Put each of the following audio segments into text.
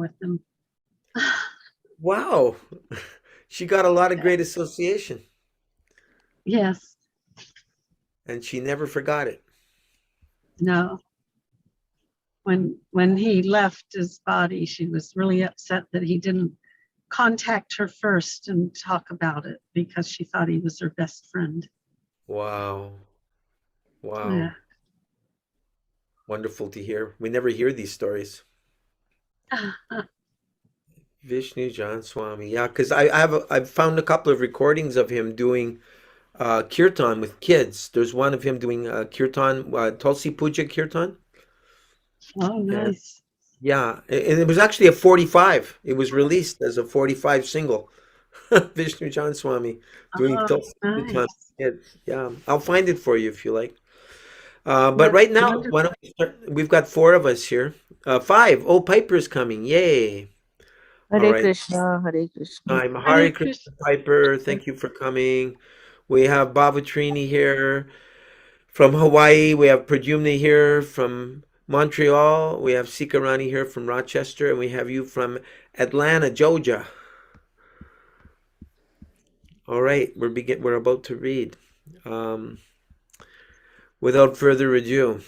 with him. Wow. She got a lot of great association, Yes, and she never forgot it. no. When he left his body, she was really upset that he didn't contact her first and talk about it because she thought he was her best friend. Wow. Wow. Yeah. Wonderful to hear. We never hear these stories. Vishnu John Swami. Yeah, because I've found a couple of recordings of him doing kirtan with kids. There's one of him doing kirtan, Tulsi Puja kirtan. Oh, And nice. yeah, and it was actually a 45. It was released as a 45 single. Vishnu John Swami doing Oh, Tulsi kirtan nice. with kids. Yeah, I'll find it for you if you like. But That's right now, wonderful. why don't we start? We've got four of us here. Five. Oh, Piper's coming. Yay. All Hare right. Krishna, Hare Krishna. I'm Hare Hari Krishna Krishna. Piper. Thank you for coming. We have Bavatrini here from Hawaii. We have Pradyumna here from Montreal. We have Sikarani here from Rochester. And we have you from Atlanta, Georgia. All right. We're about to read. Um, without further ado.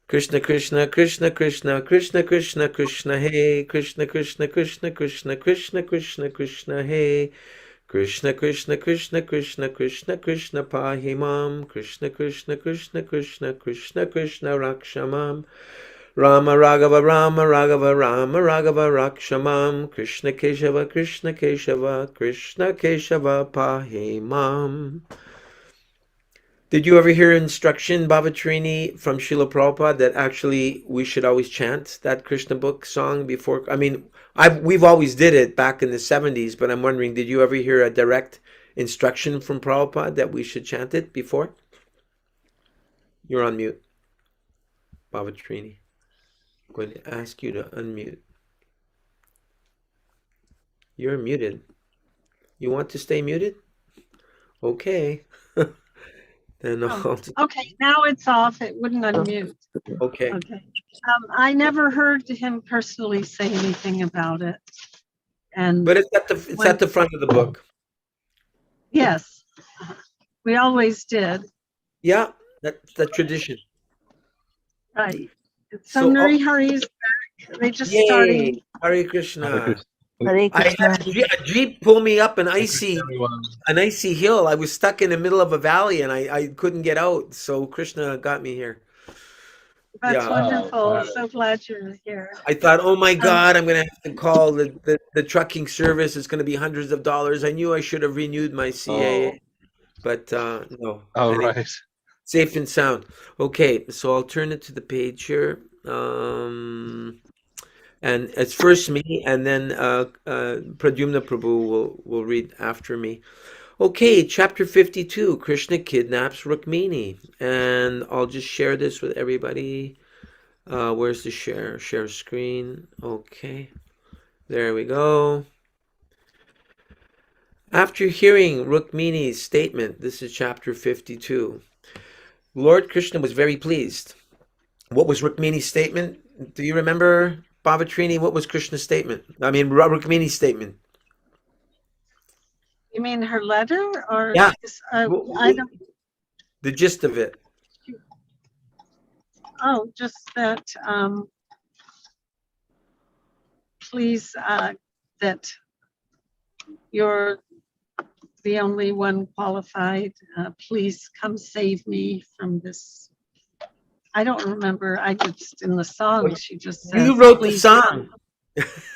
Krishna Krishna Krishna Krishna Krishna Krishna Krishna Hey Krishna Krishna Krishna Krishna Krishna Krishna Krishna Hey Krishna Krishna Krishna Krishna Krishna Krishna Pahimam Krishna Krishna Krishna Krishna Krishna Krishna Rakshamam Rama Raghava Rama Raghava Rama Raghava Rakshamam Krishna Keshava Krishna Keshava Krishna Keshava Pahimam. Did you ever hear instruction, Bhavatrini, from Srila Prabhupada that actually we should always chant that Krishna book song before? I mean, we've always did it back in the 70s, but I'm wondering, did you ever hear a direct instruction from Prabhupada that we should chant it before? You're on mute, Bhavatrini. I'm going to ask you to unmute. You're muted. You want to stay muted? Okay. Then Oh, okay, now it's off. It wouldn't unmute. Okay. Okay. I never heard him personally say anything about it. And But it's at the front of the book. Yes, we always did. Yeah, that's the tradition. Right. So Nuri Hari's back. They just started. Hare Krishna. Hare Krishna. Hare I Krishna. had a Jeep pull me up an icy hill. I was stuck in the middle of a valley and I couldn't get out. So Krishna got me here. That's Yeah. wonderful. So glad you're here. I thought, oh my God, I'm going to have to call the trucking service. It's going to be hundreds of dollars. I knew I should have renewed my CA, but no. All right. Safe and sound. Okay, so I'll turn it to the page here. And it's first me, and then Pradyumna Prabhu will read after me. Okay, chapter 52, Krishna kidnaps Rukmini. And I'll just share this with everybody. Where's the share? Share screen. Okay, there we go. After hearing Rukmini's statement, this is chapter 52, Lord Krishna was very pleased. What was Rukmini's statement? Do you remember, Bhavatrini? What was Krishna's statement? I mean, Rukmini's statement. You mean her letter, or yeah? I don't. The gist of it. Oh, just that. Please, that you're the only one qualified. Please come save me from this. I don't remember. I just in the song she just said. You wrote the song.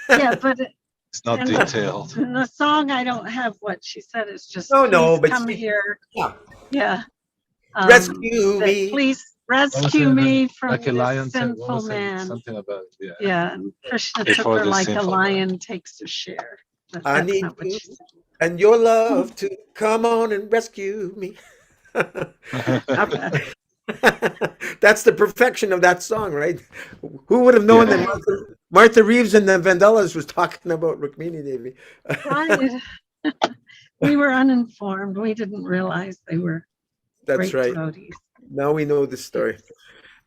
Yeah, but it's not detailed. In the song, I don't have what she said. It's just but come here. Yeah. Rescue me. Please rescue me from like a lion, sinful man. Something about it. Yeah. And Krishna took her like a lion takes a share. I need you and your love to come on and rescue me. That's the perfection of that song, right? Who would have known that Martha Reeves and the Vandellas was talking about Rukmini Devi? Right. We were uninformed. We didn't realize they were. That's right. Devotees. Now we know the story.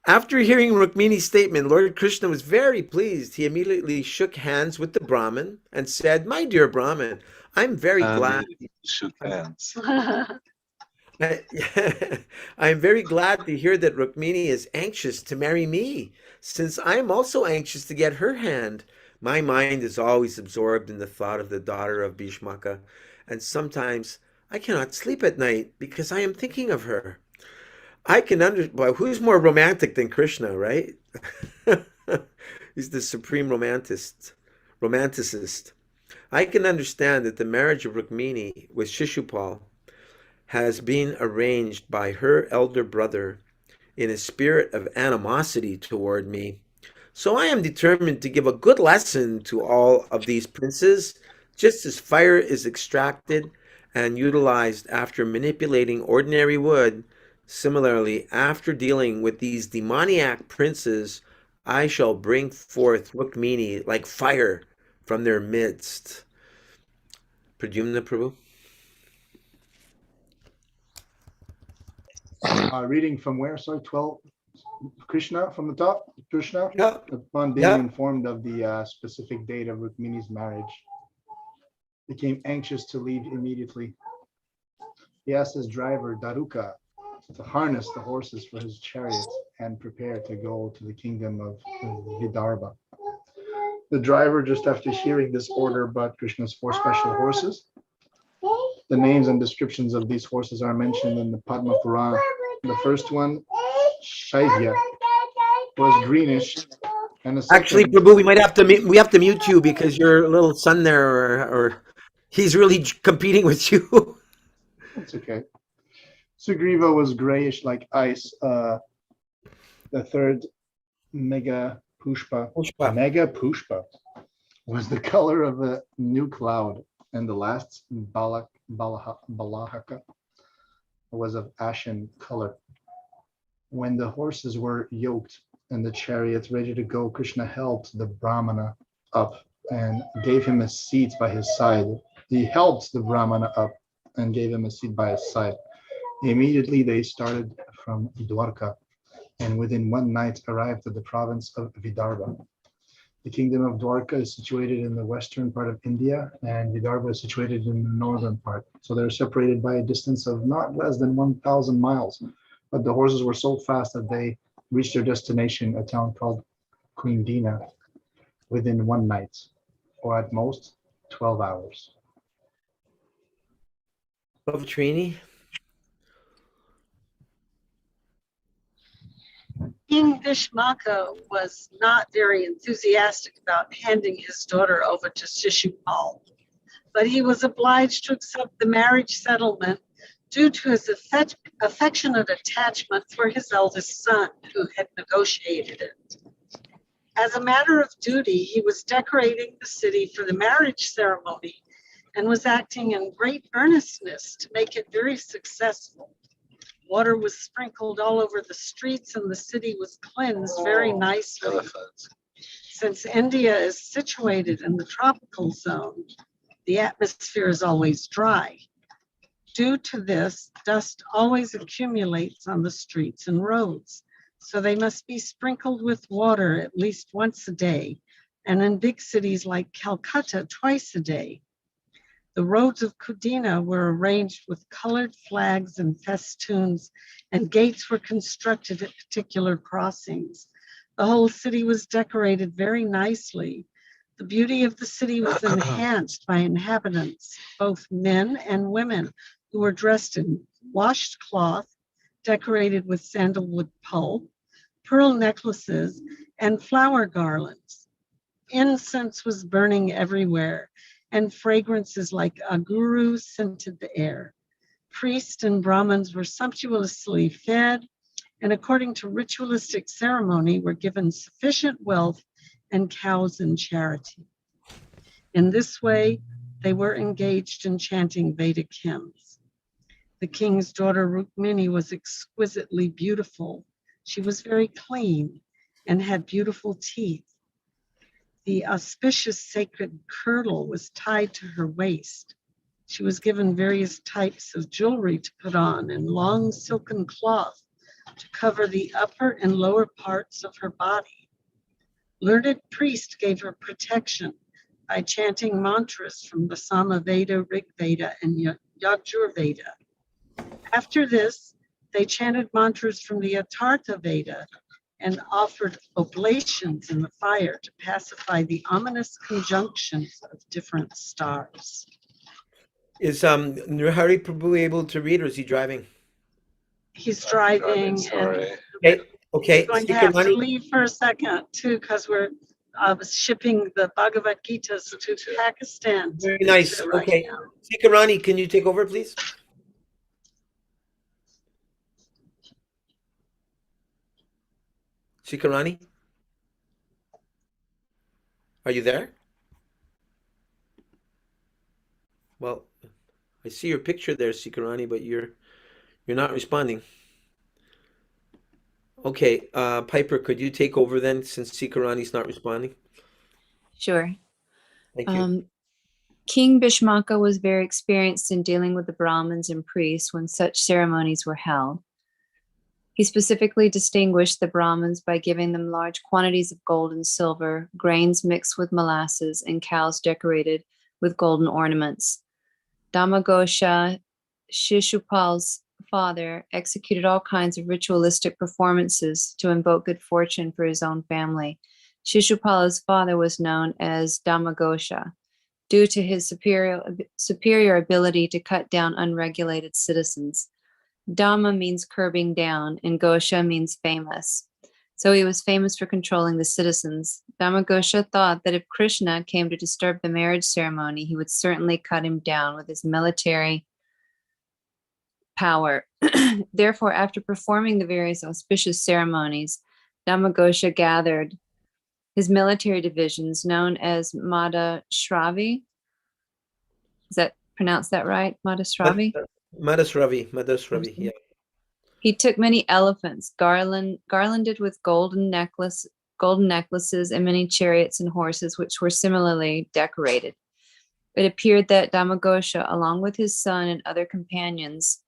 After hearing Rukmini's statement, Lord Krishna was very pleased. He immediately shook hands with the Brahmin and said, "My dear Brahmin, I'm very And glad. he shook hands. I am very glad to hear that Rukmini is anxious to marry me, since I am also anxious to get her hand. My mind is always absorbed in the thought of the daughter of Bhishmaka, and sometimes I cannot sleep at night because I am thinking of her. I can well, who's more romantic than Krishna, right? He's the supreme romanticist. I can understand that the marriage of Rukmini with Shishupal has been arranged by her elder brother in a spirit of animosity toward me. So I am determined to give a good lesson to all of these princes, just as fire is extracted and utilized after manipulating ordinary wood. Similarly, after dealing with these demoniac princes, I shall bring forth Rukmini like fire from their midst. Pradyumna Prabhu? Reading from where? Sorry, 12. Krishna from the top. Krishna, Yeah, upon being yeah. informed of the specific date of Rukmini's marriage, became anxious to leave immediately. He asked his driver Daruka to harness the horses for his chariot and prepare to go to the kingdom of Vidarbha. The driver, just after hearing this order, brought Krishna's 4 special horses. The names and descriptions of these horses are mentioned in the Padma Purana. The first one, Shaivya, was greenish, and the Actually, second, Prabhu, we have to mute you because your little son there, or he's really competing with you. it's okay. Sugriva was grayish like ice. The third, Mega Pushpa, Pushpa. was the color of a new cloud, and the last, Balahaka, was of ashen color. When the horses were yoked and the chariot ready to go, Krishna helped the Brahmana up and gave him a seat by his side. He helped the Brahmana up and gave him a seat by his side. Immediately they started from Dwarka and within one night arrived at the province of Vidarbha. The kingdom of Dwarka is situated in the western part of India, and Vidarbha is situated in the northern part. So they're separated by a distance of not less than 1,000 miles. But the horses were so fast that they reached their destination, a town called Quindina, within one night, or at most 12 hours. Trini? King Vishmaka was not very enthusiastic about handing his daughter over to Shishupal, but he was obliged to accept the marriage settlement due to his affectionate attachment for his eldest son, who had negotiated it. As a matter of duty, he was decorating the city for the marriage ceremony and was acting in great earnestness to make it very successful. Water was sprinkled all over the streets and the city was cleansed very nicely. Elephants. Since India is situated in the tropical zone, the atmosphere is always dry. Due to this, dust always accumulates on the streets and roads, so they must be sprinkled with water at least once a day, and in big cities like Calcutta, twice a day. The roads of Kudina were arranged with colored flags and festoons, and gates were constructed at particular crossings. The whole city was decorated very nicely. The beauty of the city was enhanced by inhabitants, both men and women, who were dressed in washed cloth, decorated with sandalwood pulp, pearl necklaces, and flower garlands. Incense was burning everywhere, and fragrances like aguru scented the air. Priests and Brahmins were sumptuously fed, and according to ritualistic ceremony, were given sufficient wealth and cows in charity. In this way, they were engaged in chanting Vedic hymns. The king's daughter Rukmini was exquisitely beautiful. She was very clean and had beautiful teeth. The auspicious sacred kirtle was tied to her waist. She was given various types of jewelry to put on and long silken cloth to cover the upper and lower parts of her body. Learned priest gave her protection by chanting mantras from the Samaveda, Rigveda, and Yajurveda. After this, they chanted mantras from the Atharva Veda and offered oblations in the fire to pacify the ominous conjunctions of different stars. Is Nrihari Prabhu able to read, or is he driving? He's I'm driving, sorry. and Okay, we're going to have to Sikarani. leave for a second too, because we're shipping the Bhagavad Gitas to Pakistan. Very nice. right Okay, now. Sikarani, can you take over, please? Sikarani, are you there? Well, I see your picture there, Sikarani, but you're not responding. Okay, Piper, could you take over then, since Sikarani's not responding? Sure. Thank you. King Bhishmaka was very experienced in dealing with the Brahmins and priests when such ceremonies were held. He specifically distinguished the Brahmins by giving them large quantities of gold and silver, grains mixed with molasses, and cows decorated with golden ornaments. Damagosha, Shishupal's father, executed all kinds of ritualistic performances to invoke good fortune for his own family. Shishupala's father was known as Damagosha, due to his superior ability to cut down unregulated citizens. Dhamma means curbing down, and Gosha means famous. So he was famous for controlling the citizens. Damagosha thought that if Krishna came to disturb the marriage ceremony, he would certainly cut him down with his military power. Therefore, after performing the various auspicious ceremonies, Damagosha gathered his military divisions, known as Madhashravi. Is that pronounced that right? Madhashravi? Madhusravi, yeah. He took many elephants, garlanded with golden necklaces, and many chariots and horses, which were similarly decorated. It appeared that Damagosha, along with his son and other companions,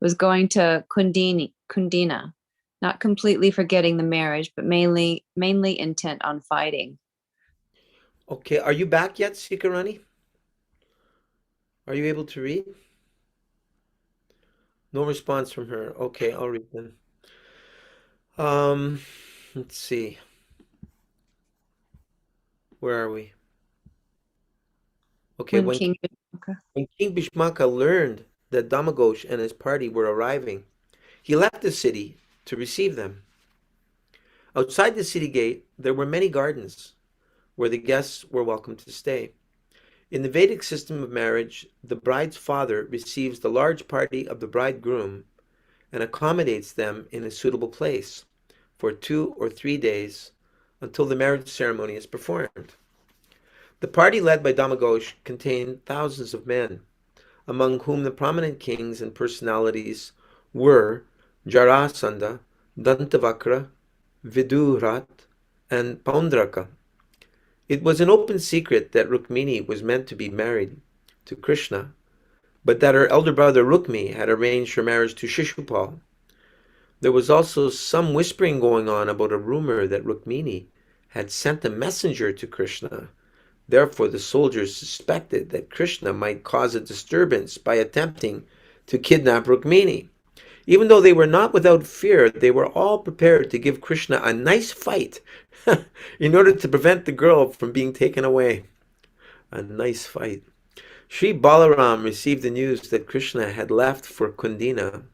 was going to Kundina, not completely forgetting the marriage, but mainly intent on fighting. Okay, are you back yet, Sikarani? Are you able to read? No response from her. Okay, I'll read then. Let's see. Where are we? Okay, When King Bhishmaka. when King Bhishmaka learned that Damagosh and his party were arriving, he left the city to receive them. Outside the city gate, there were many gardens where the guests were welcome to stay. In the Vedic system of marriage, the bride's father receives the large party of the bridegroom and accommodates them in a suitable place for 2 or 3 days until the marriage ceremony is performed. The party led by Damagosh contained thousands of men, among whom the prominent kings and personalities were Jarasandha, Dantavakra, Vidurat, and Paundraka. It was an open secret that Rukmini was meant to be married to Krishna, but that her elder brother Rukmini had arranged her marriage to Shishupal. There was also some whispering going on about a rumor that Rukmini had sent a messenger to Krishna. Therefore, the soldiers suspected that Krishna might cause a disturbance by attempting to kidnap Rukmini. Even though they were not without fear, they were all prepared to give Krishna a nice fight in order to prevent the girl from being taken away. A nice fight. Sri Balaram received the news that Krishna had left for Kundina,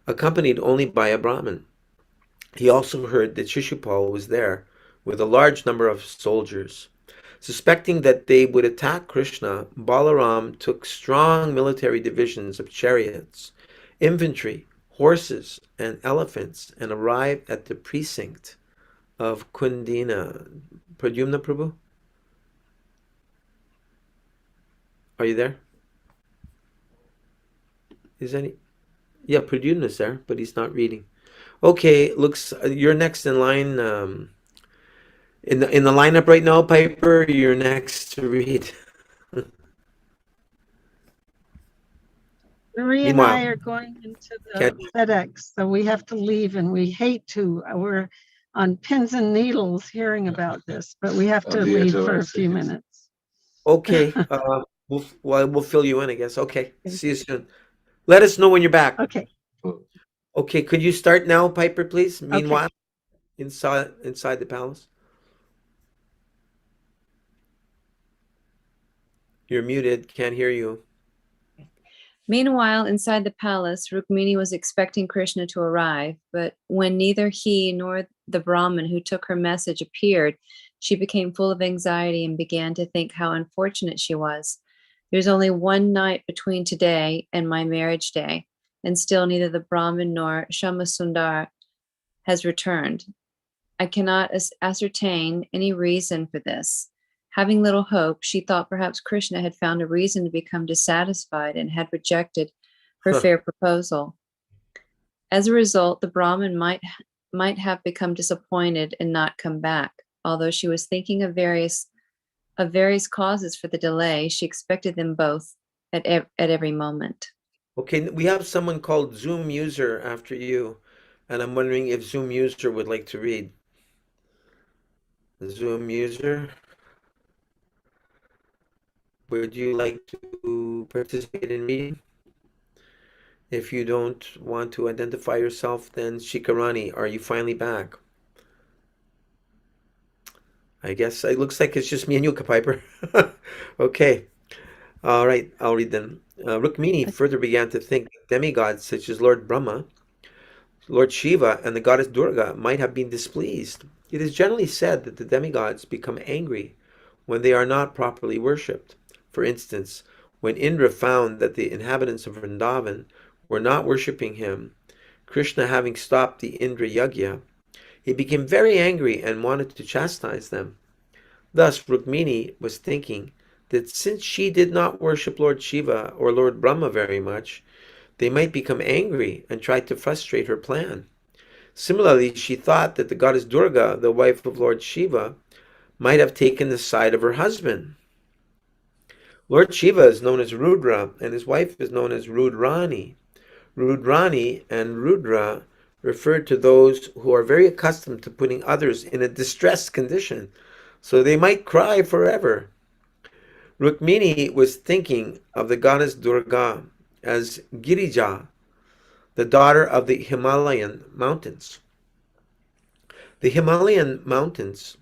accompanied only by a Brahmin. He also heard that Shishupal was there with a large number of soldiers. Suspecting that they would attack Krishna, Balaram took strong military divisions of chariots, infantry, horses, and elephants and arrived at the precinct of Kundina. Pradyumna Prabhu? Are you there? Is any? Yeah, Pradyumna's there, but he's not reading. Okay, looks you're next in line. In the lineup right now, Piper, you're next to read. Marie and Meanwhile, I are going into can the FedEx, so we have to leave, and we hate to. We're on pins and needles hearing about this, but we have On to the edge leave of for our a few seats. minutes. okay. We'll fill you in, I guess. Okay. See you soon. Let us know when you're back. Okay, Well, Okay. Could you start now, Piper, please? okay. Meanwhile, inside the palace. You're muted. Can't hear you. Meanwhile, inside the palace, Rukmini was expecting Krishna to arrive, but when neither he nor the Brahmin who took her message appeared, she became full of anxiety and began to think how unfortunate she was. There's only one night between today and my marriage day, and still neither the Brahmin nor Shamasundar has returned. I cannot ascertain any reason for this. Having little hope, she thought perhaps Krishna had found a reason to become dissatisfied and had rejected her Huh. fair proposal. As a result, the Brahmin might have become disappointed and not come back. Although she was thinking of various causes for the delay, she expected them both at every moment. Okay. We have someone called Zoom user after you, and I'm wondering if Zoom user would like to read. Zoom user, would you like to participate in reading? If you don't want to identify yourself, then Shikarani, are you finally back? I guess it looks like it's just me and you, Piper. Okay. All right. I'll read them. Rukmini further began to think demigods such as Lord Brahma, Lord Shiva, and the goddess Durga might have been displeased. It is generally said that the demigods become angry when they are not properly worshipped. For instance, when Indra found that the inhabitants of Vrindavan were not worshipping him, Krishna having stopped the Indra Yagya, he became very angry and wanted to chastise them. Thus, Rukmini was thinking that since she did not worship Lord Shiva or Lord Brahma very much, they might become angry and try to frustrate her plan. Similarly, she thought that the goddess Durga, the wife of Lord Shiva, might have taken the side of her husband. Lord Shiva is known as Rudra, and his wife is known as Rudrani. Rudrani and Rudra refer to those who are very accustomed to putting others in a distressed condition, so they might cry forever. Rukmini was thinking of the goddess Durga as Girija, the daughter of the Himalayan mountains. The Himalayan mountains,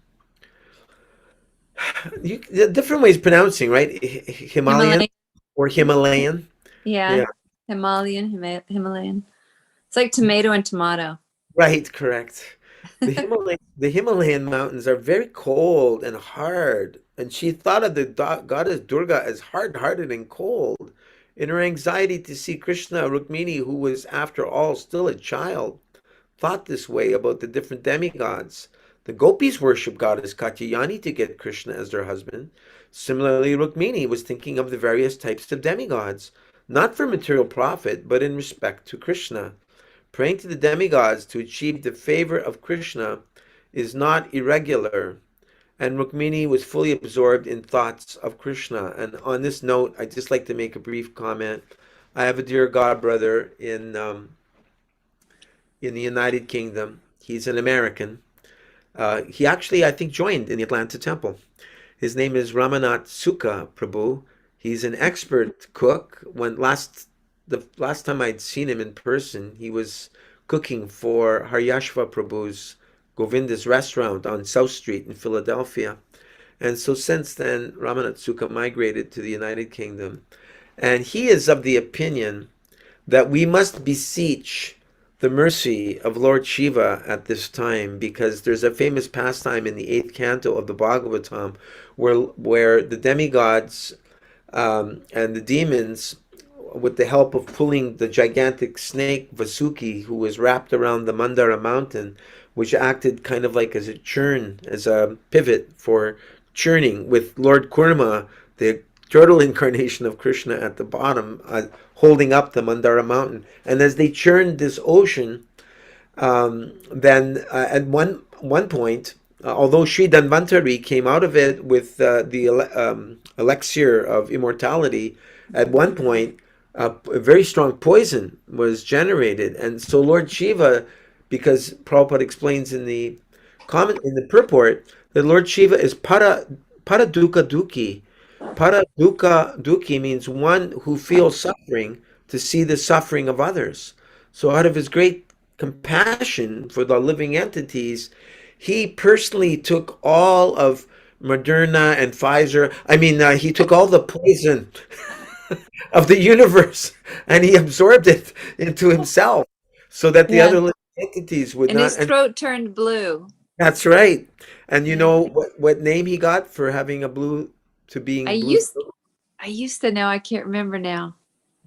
different ways of pronouncing, right? Himalayan or Himalayan? Yeah, Yeah, Himalayan. It's like tomato and tomato. right, correct. The Himalayan mountains are very cold and hard, and she thought of the goddess Durga as hard-hearted and cold. In her anxiety to see Krishna, Rukmini, who was after all still a child, thought this way about the different demigods. The gopis worship goddess Katyayani to get Krishna as their husband. Similarly, Rukmini was thinking of the various types of demigods, not for material profit, but in respect to Krishna. Praying to the demigods to achieve the favor of Krishna is not irregular, and Rukmini was fully absorbed in thoughts of Krishna. And on this note, I'd just like to make a brief comment. I have a dear godbrother in the United Kingdom. He's an American. He actually, I think, joined in the Atlanta Temple. His name is Ramanath Sukha Prabhu. He's an expert cook. The last time I'd seen him in person, he was cooking for Haryashva Prabhu's Govinda's restaurant on South Street in Philadelphia. And so since then, Ramanath Sukha migrated to the United Kingdom. And he is of the opinion that we must beseech the mercy of Lord Shiva at this time, because there's a famous pastime in the 8th canto of the Bhagavatam where the demigods and the demons, with the help of pulling the gigantic snake Vasuki, who was wrapped around the Mandara mountain, which acted kind of like as a pivot for churning, with Lord Kurma, the turtle incarnation of Krishna, at the bottom, holding up the Mandara mountain. And as they churned this ocean, then at one point, although Sri Dhanvantari came out of it with the elixir of immortality, at one point a very strong poison was generated. And so Lord Shiva, because Prabhupada explains in the comment in the purport that Lord Shiva is Paraduka Duki. Paraduka Duki means one who feels suffering to see the suffering of others. So out of his great compassion for the living entities, he personally took all of Moderna and Pfizer. I mean, he took all the poison of the universe and he absorbed it into himself so that the Yeah. other living entities would And not. his And throat turned blue. that's right. And you Yeah. know what name he got for having a blue to being I blue? used to know. I can't remember now.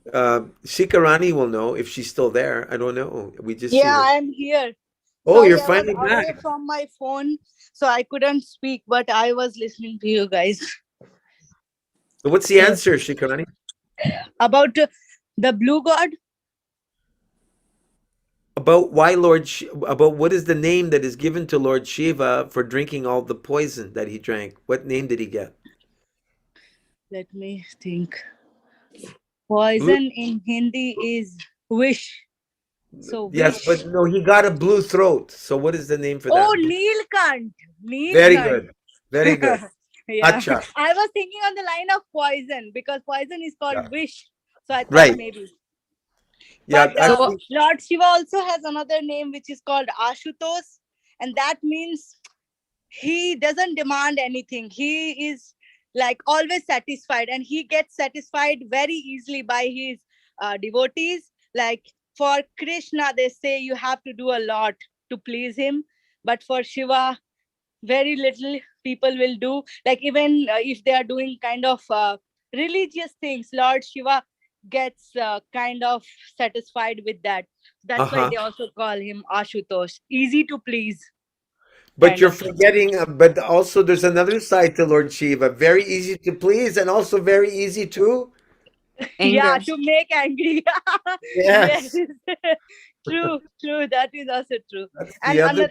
Shikarani will know if she's still there. I don't know. We just see Yeah, her. I'm here. Oh, Sorry, you're I was finally away back. from my phone, so I couldn't speak, but I was listening to you guys So what's the answer, Shikarani? about the blue god. About about what is the name that is given to Lord Shiva for drinking all the poison that he drank? What name did he get? Let me think. Blue? Poison in Hindi is wish. So Yes, wish. but no, he got a blue throat. So what is the name for Oh, that? Neelkant. Very Neelkant. good. Very good. Yeah. Acha. I was thinking on the line of poison because poison is called Yeah. wish. So I thought Right. maybe. Yeah, But actually, Lord Shiva also has another name which is called Ashutosh, and that means he doesn't demand anything. He is like always satisfied, and he gets satisfied very easily by his devotees. Like for Krishna, they say you have to do a lot to please him, but for Shiva, very little people will do. Like even if they are doing kind of religious things, Lord Shiva gets kind of satisfied with that. That's why uh-huh. they also call him Ashutosh, easy to please But kind you're of. forgetting, but also there's another side to Lord Shiva. Very easy to please and also very easy to. Yeah, Anger. to make angry. Yes. Yes. True, that is also true. That's And the other.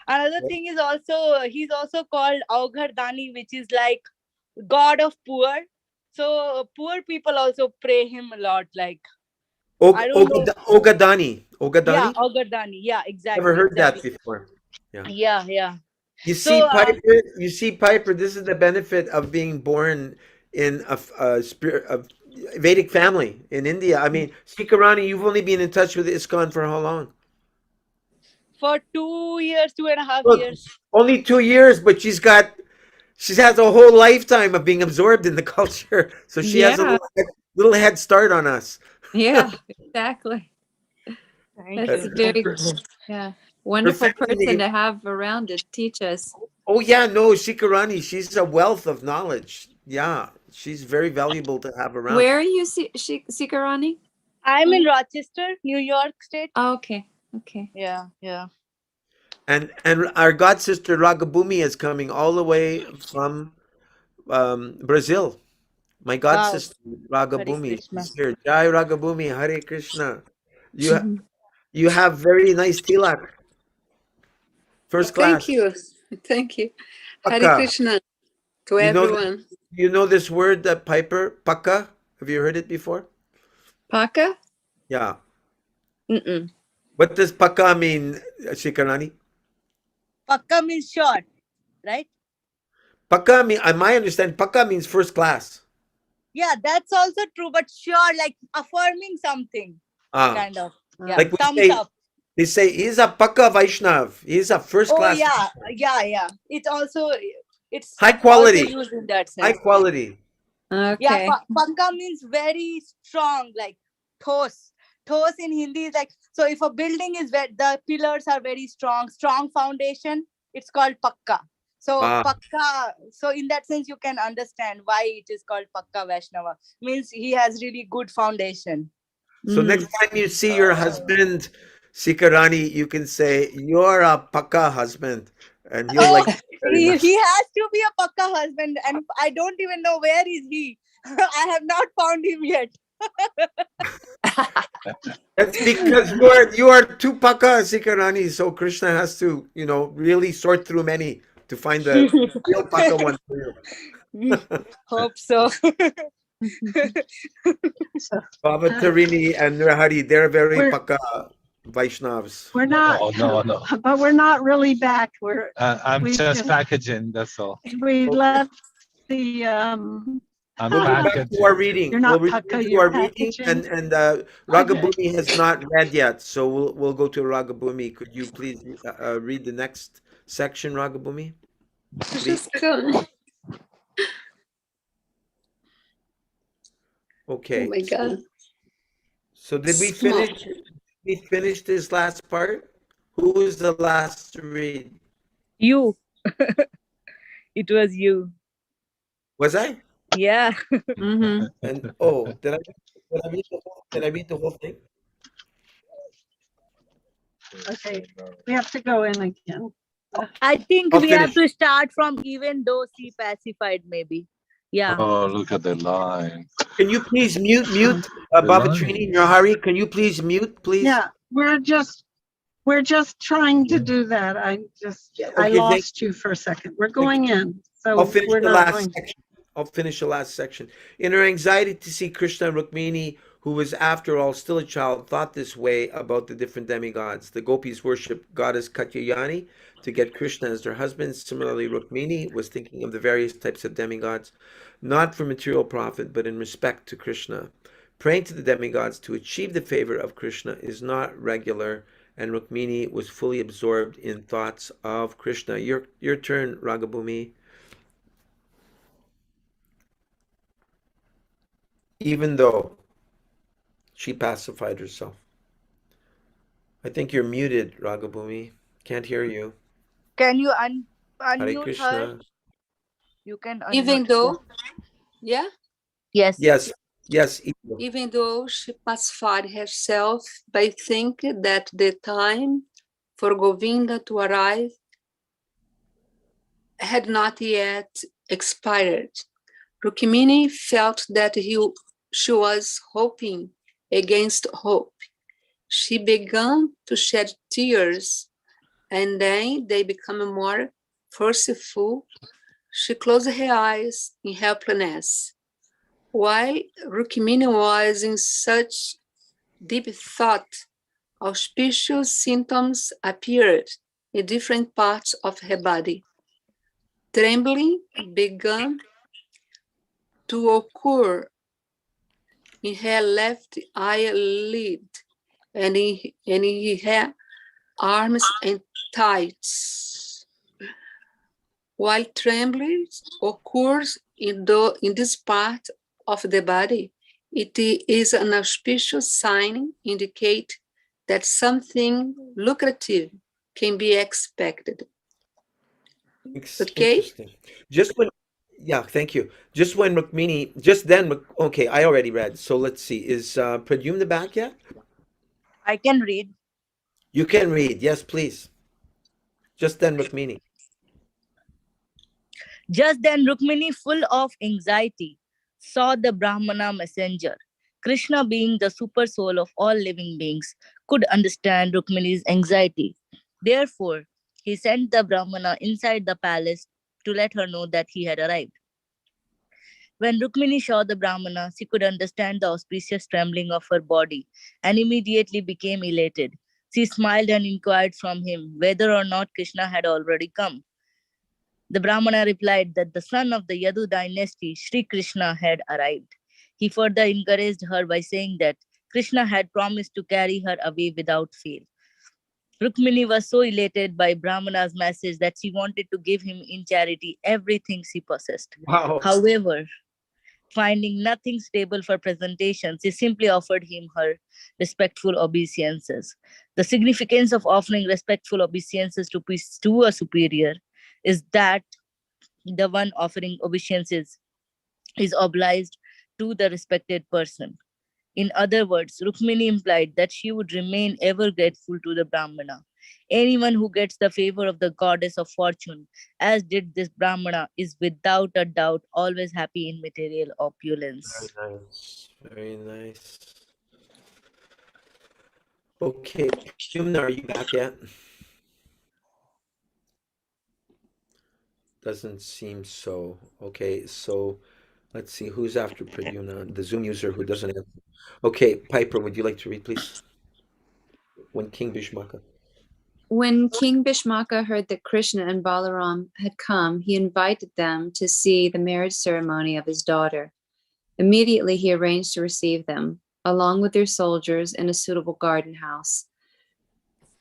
another thing is also he's also called Augardani, which is like god of poor. So poor people also pray him a lot. Like I don't know. Ogadani. Yeah, Ogadani? Augardani. Yeah, Never exactly, heard that exactly. before. Yeah. Yeah. You see, So Piper, this is the benefit of being born in a spirit of Vedic family in India. I mean, Sikarani, you've only been in touch with ISKCON for how long? for 2 years, 2.5 Look, years. only 2 years, but she has a whole lifetime of being absorbed in the culture. So she has a Yeah. little head start on us. Yeah, exactly. Thank That's you. a very wonderful family person name. to have around to teach us. Oh yeah, no, Shikarani, she's a wealth of knowledge. Yeah, she's very valuable to have around. Where are you, Sikarani? I'm in Rochester, New York State. Oh, okay. Yeah. And our god sister Ragabumi is coming all the way from Brazil. My god Wow. sister Hare Ragabumi, Krishna. she's here. Jai Ragabumi, Hare Krishna. You Mhm. you have very nice tilak, first class. Thank you. Thank you. Hare Paka. Krishna to You know everyone. you know this word that Piper Paka? Have you heard it before? Paka? Yeah. Mm-mm. What does Paka mean, Shikarani? Pakka means short, right? Paka mean, my understanding, Paka means first class. Yeah, that's also true, but sure, like affirming something, Ah, kind of. Yeah, like we thumbs say, up. they say he's a Paka Vaishnav. He's a first Oh class, yeah. It's also high also quality, used in that high sense. quality. Yeah, Okay. pakka means very strong, like thos. Thos in Hindi is like, so if a building is where the pillars are very strong foundation, it's called pakka. So Ah, pakka, so in that sense, you can understand why it is called pakka Vaishnava. Means he has really good foundation. so next time you see your husband, Sikarani, you can say, you're a Paka husband. And he'll Oh, like it very much. he has to be a pakka husband, and I don't even know where is he. I have not found him yet. That's because you are too Paka, Sikarani. So Krishna has to, really sort through many to find the real Paka one for you. Hope so. So Baba Tarini and Nirhari, they're very We're- Paka Vaishnavas. we're not, Oh, no. but we're not really back. I'm We just just- packaging, that's all. We Okay. left the, I'm We'll go back to our packaging. reading. You're not We'll Paka, return to you're our reading, packaging. and Ragabhumi has not read yet, so we'll go to Ragabhumi. Could you please read the next section, Ragabhumi? Just come. Okay. Oh my God. So did we Small. finish? We finished this last part. Who was the last to read? You. It was you. Was I? Yeah. Mm-hmm. And did I read the whole thing? Okay. we have to go in again. I think I'll we have finish. to start from even though she pacified, maybe. Yeah. Oh, look at the line. Can you please mute Baba line. Trini in your hurry? Can you please mute, please? Yeah, we're just trying to do that. I Okay, lost you for a second. We're going in, so I'll finish we're the not last going. section. I'll finish the last section. In her anxiety to see Krishna and Rukmini, who was after all still a child, thought this way about the different demigods. The gopis worship goddess Katyayani to get Krishna as their husband. Similarly, Rukmini was thinking of the various types of demigods, not for material profit, but in respect to Krishna. Praying to the demigods to achieve the favor of Krishna is not regular, and Rukmini was fully absorbed in thoughts of Krishna. Your turn, Ragabhumi. Even though she pacified herself. I think you're muted, Ragabhumi. Can't hear you. Can you Hare unmute her? Krishna. You can unmute. Even though, yeah, Yes. Yes, Eva. even though she pacified herself by thinking that the time for Govinda to arrive had not yet expired. Rukmini felt that she was hoping against hope. She began to shed tears, and then they became more forceful. She closed her eyes in helplessness. While Rukmini was in such deep thought, auspicious symptoms appeared in different parts of her body. Trembling began to occur in her left eyelid and in her arms and thighs. While trembling occurs in this part of the body, it is an auspicious sign indicate that something lucrative can be expected. Okay? Interesting. Thank you. Just when Rukmini, okay, I already read. So let's see. Is Pradyumna back yet? I can read. You can read. Yes, please. Just then Rukmini. Just then, Rukmini, full of anxiety, saw the Brahmana messenger. Krishna, being the super soul of all living beings, could understand Rukmini's anxiety. Therefore, he sent the Brahmana inside the palace to let her know that he had arrived. When Rukmini saw the Brahmana, she could understand the auspicious trembling of her body and immediately became elated. She smiled and inquired from him whether or not Krishna had already come. The Brahmana replied that the son of the Yadu dynasty, Sri Krishna, had arrived. He further encouraged her by saying that Krishna had promised to carry her away without fail. Rukmini was so elated by Brahmana's message that she wanted to give him in charity everything she possessed. Wow. However, finding nothing stable for presentation, she simply offered him her respectful obeisances. The significance of offering respectful obeisances to a superior is that the one offering obeisances is obliged to the respected person. In other words, Rukmini implied that she would remain ever grateful to the Brahmana. Anyone who gets the favor of the goddess of fortune, as did this Brahmana, is without a doubt always happy in material opulence. Very nice. Very nice. Okay, Pradyumna, are you back yet? Doesn't seem so. Okay, so Let's see who's after Pradyumna, the Zoom user who doesn't have. Okay, Piper, would you like to read, please? When King Bhishmaka. When King Bhishmaka heard that Krishna and Balaram had come, he invited them to see the marriage ceremony of his daughter. Immediately, he arranged to receive them, along with their soldiers, in a suitable garden house.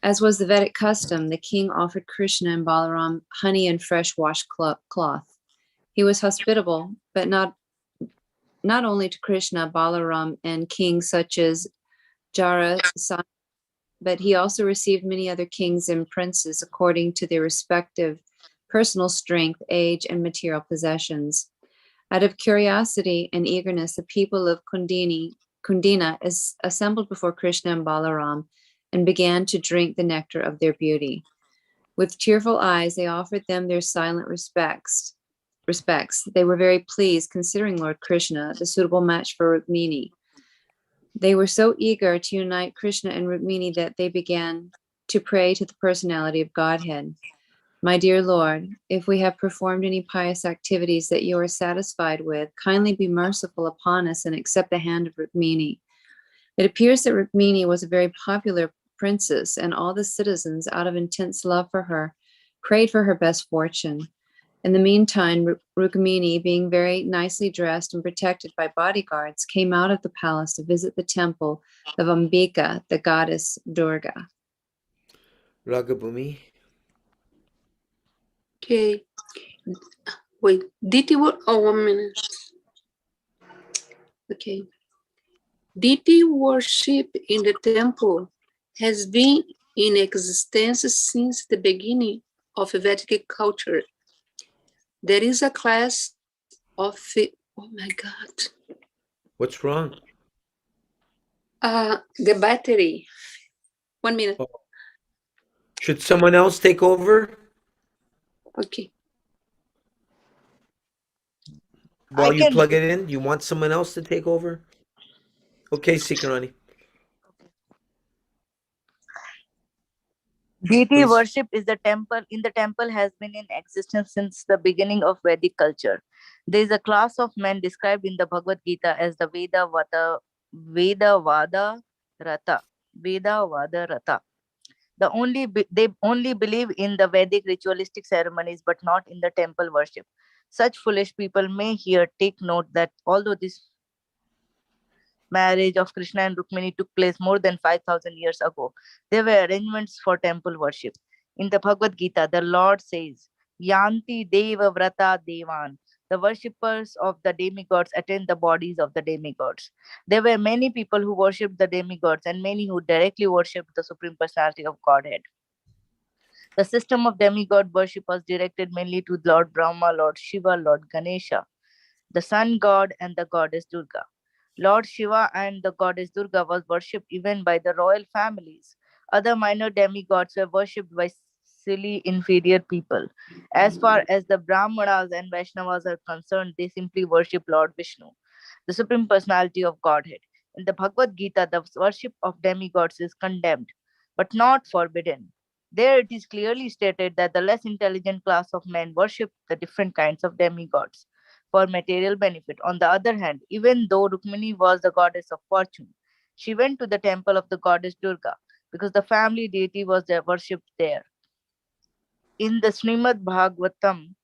As was the Vedic custom, the king offered Krishna and Balaram honey and fresh washed cloth. He was hospitable, but not only to Krishna, Balaram, and kings such as Jara, but he also received many other kings and princes according to their respective personal strength, age, and material possessions. Out of curiosity and eagerness, the people of Kundina assembled before Krishna and Balaram and began to drink the nectar of their beauty. With tearful eyes, they offered them their silent respects. They were very pleased, considering Lord Krishna the suitable match for Rukmini. They were so eager to unite Krishna and Rukmini that they began to pray to the personality of Godhead. My dear Lord, if we have performed any pious activities that you are satisfied with, kindly be merciful upon us and accept the hand of Rukmini. It appears that Rukmini was a very popular princess, and all the citizens, out of intense love for her, prayed for her best fortune. In the meantime, Rukmini, being very nicely dressed and protected by bodyguards, came out of the palace to visit the temple of Ambika, the goddess Durga. Ragabhumi. Okay. Wait, deity oh, 1 minute. Okay. Deity worship in the temple has been in existence since the beginning of Vedic culture. There is a class of, oh my God. What's wrong? The battery. 1 minute. Oh. Should someone else take over? Okay. While you can plug it in, you want someone else to take over? Okay, Sikarani. Deity Please. worship is the temple has been in existence since the beginning of Vedic culture. There is a class of men described in the Bhagavad Gita as the Veda Vada Rata. They only believe in the Vedic ritualistic ceremonies, but not in the temple worship. Such foolish people may here take note that although this marriage of Krishna and Rukmini took place more than 5,000 years ago, there were arrangements for temple worship. In the Bhagavad Gita, the Lord says, Yanti Deva Vrata Devan. The worshippers of the demigods attend the bodies of the demigods. There were many people who worshipped the demigods and many who directly worshipped the Supreme Personality of Godhead. The system of demigod worship was directed mainly to Lord Brahma, Lord Shiva, Lord Ganesha, the sun god, and the goddess Durga. Lord Shiva and the goddess Durga was worshipped even by the royal families. Other minor demigods were worshipped by silly, inferior people. As far as the Brahmanas and Vaishnavas are concerned, they simply worship Lord Vishnu, the Supreme Personality of Godhead. In the Bhagavad Gita, the worship of demigods is condemned, but not forbidden. There it is clearly stated that the less intelligent class of men worship the different kinds of demigods for material benefit. On the other hand, even though Rukmini was the goddess of fortune, she went to the temple of the goddess Durga because the family deity was worshipped there. In the Srimad Bhagavatam,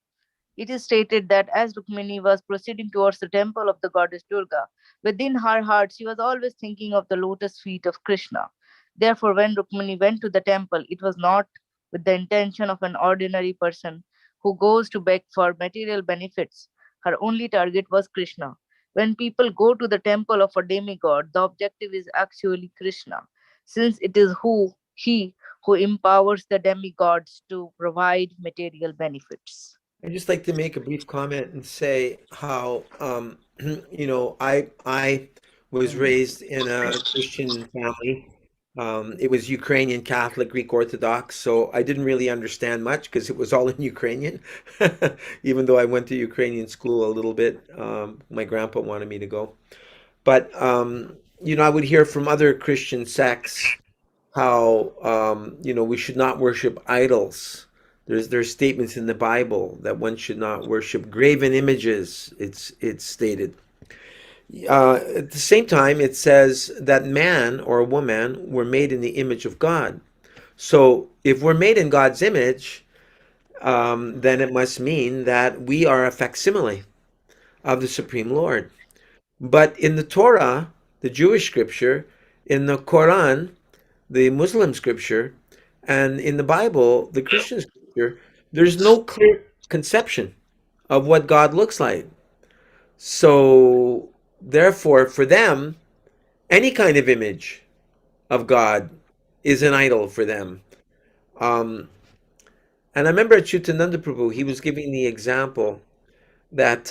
it is stated that as Rukmini was proceeding towards the temple of the goddess Durga, within her heart she was always thinking of the lotus feet of Krishna. Therefore, when Rukmini went to the temple, it was not with the intention of an ordinary person who goes to beg for material benefits. Her only target was Krishna. When people go to the temple of a demigod, the objective is actually Krishna, since it is he who empowers the demigods to provide material benefits. I'd just like to make a brief comment and say how, I was raised in a Christian family. It was Ukrainian Catholic, Greek Orthodox, so I didn't really understand much because it was all in Ukrainian. Even though I went to Ukrainian school a little bit, my grandpa wanted me to go. But, I would hear from other Christian sects how, we should not worship idols. There's statements in the Bible that one should not worship graven images. It's stated. At the same time, it says that man or woman were made in the image of God. So if we're made in God's image, then it must mean that we are a facsimile of the Supreme Lord. But in the Torah, the Jewish scripture, in the Quran, the Muslim scripture, and in the Bible, the Christian scripture, there's no clear conception of what God looks like. So, therefore, for them, any kind of image of God is an idol for them. And I remember at Chutananda Prabhu, he was giving the example that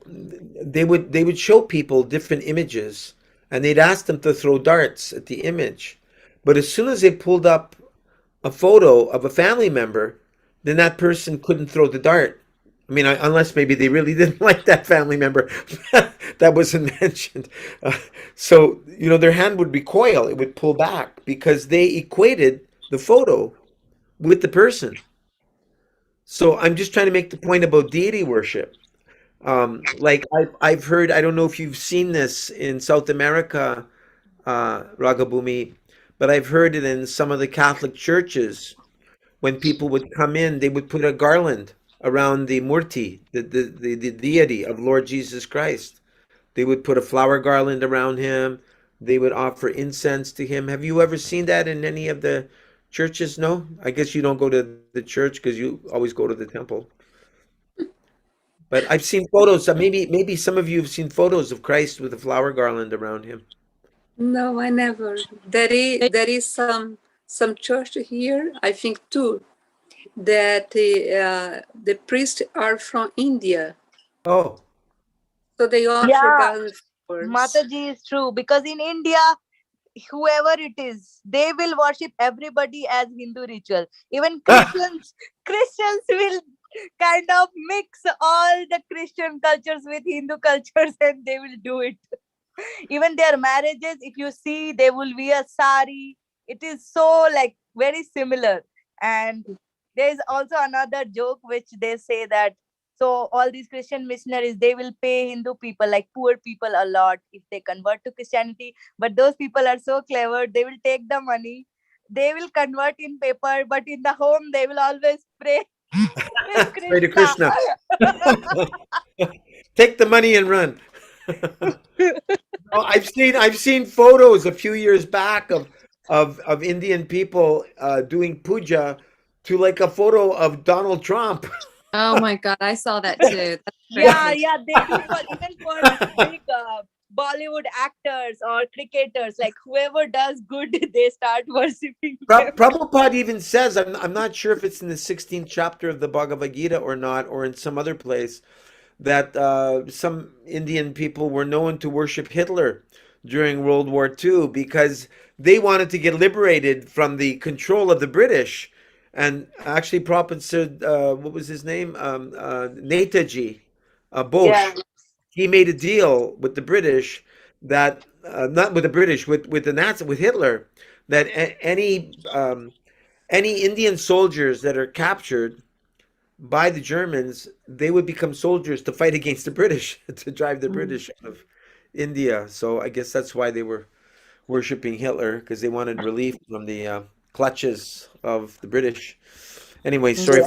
they would show people different images, and they'd ask them to throw darts at the image. But as soon as they pulled up a photo of a family member, then that person couldn't throw the dart. I mean, unless maybe they really didn't like that family member. That wasn't mentioned. So, their hand would recoil, it would pull back because they equated the photo with the person. So I'm just trying to make the point about deity worship. Like I've heard, I don't know if you've seen this in South America, Ragabhumi, but I've heard it in some of the Catholic churches. When people would come in, they would put a garland around the murti, the deity of Lord Jesus Christ. They would put a flower garland around him. They would offer incense to him. Have you ever seen that in any of the churches? No? I guess you don't go to the church because you always go to the temple. But I've seen photos. Maybe some of you have seen photos of Christ with a flower garland around him. No, I never. There is some church here, I think too, that the priests are from India, Oh, so they offer Yeah, garland flowers. Mataji is true, because in India, whoever it is, they will worship everybody as Hindu ritual. Even Christians will kind of mix all the Christian cultures with Hindu cultures, and they will do it. Even their marriages, if you see, they will wear sari. It is so like very similar. And there is also another joke which they say that, so all these Christian missionaries, they will pay Hindu people, like poor people, a lot if they convert to Christianity. But those people are so clever, they will take the money, they will convert in paper, but in the home they will always pray with pray to Krishna. Take the money and run. I've seen photos a few years back of Indian people doing puja to like a photo of Donald Trump. Oh my God, I saw that too. That's Yeah, crazy. yeah, they do for even for big Bollywood actors or cricketers, like whoever does good, they start worshipping them. Prabhupada even says, I'm not sure if it's in the 16th chapter of the Bhagavad Gita or not, or in some other place, that some Indian people were known to worship Hitler during World War II because they wanted to get liberated from the control of the British. And actually, Prabhupada said, what was his name? Netaji Bose. Yeah. He made a deal with the British that, not with the British, with the Nazi, with Hitler, that any Indian soldiers that are captured by the Germans, they would become soldiers to fight against the British, to drive the British out of India. So I guess that's why they were worshiping Hitler, because they wanted relief from the clutches of the British. Anyway, sorry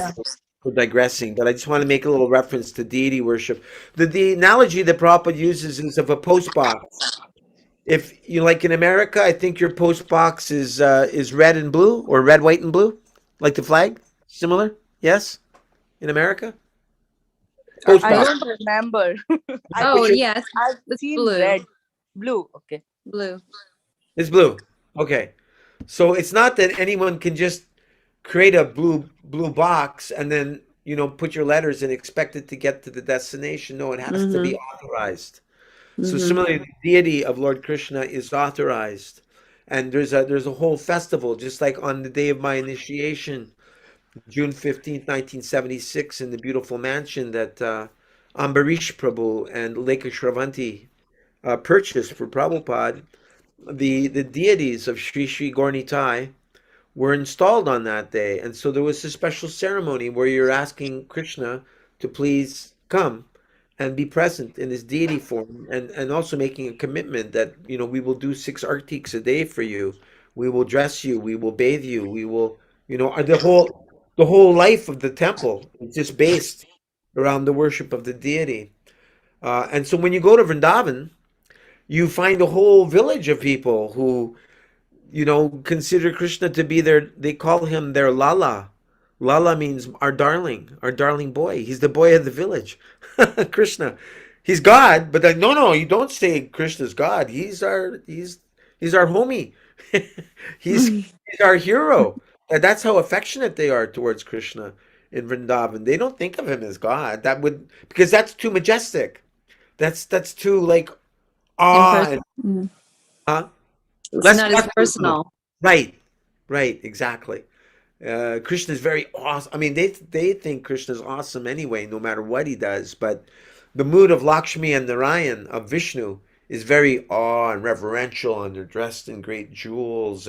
for digressing, but I just want to make a little reference to deity worship. The analogy that Prabhupada uses is of a post box. If you like in America, I think your post box is red and blue, or red, white, and blue, like the flag. Similar, yes, in America. Post I box. don't remember. Oh yes, I've it's seen blue. blue. Okay. Blue. It's blue. Okay, so it's not that anyone can just create a blue box and then put your letters and expect it to get to the destination. No, it has to be authorized. So similarly, the deity of Lord Krishna is authorized, and there's a whole festival, just like on the day of my initiation, June 15th, 1976, in the beautiful mansion that Ambarish Prabhu and Lekha Shravanti purchased for Prabhupada. The deities of Sri Sri Gaur Nitai were installed on that day. And so there was a special ceremony where you're asking Krishna to please come and be present in his deity form, and also making a commitment that, we will do 6 artiks a day for you. We will dress you, we will bathe you, we will, the whole life of the temple is just based around the worship of the deity. And so when you go to Vrindavan, you find a whole village of people who, consider Krishna to be they call him their Lala. Lala means our darling boy. He's the boy of the village. Krishna. He's God, but no, you don't say Krishna's God. He's our homie. he's our hero. And that's how affectionate they are towards Krishna in Vrindavan. They don't think of him as God. Because that's too majestic. That's too like awe and Mm. huh? It's Less not as personal. Right, exactly. Krishna is very awesome. I mean, they think Krishna is awesome anyway, no matter what he does. But the mood of Lakshmi and Narayan, of Vishnu, is very awe and reverential, and they're dressed in great jewels.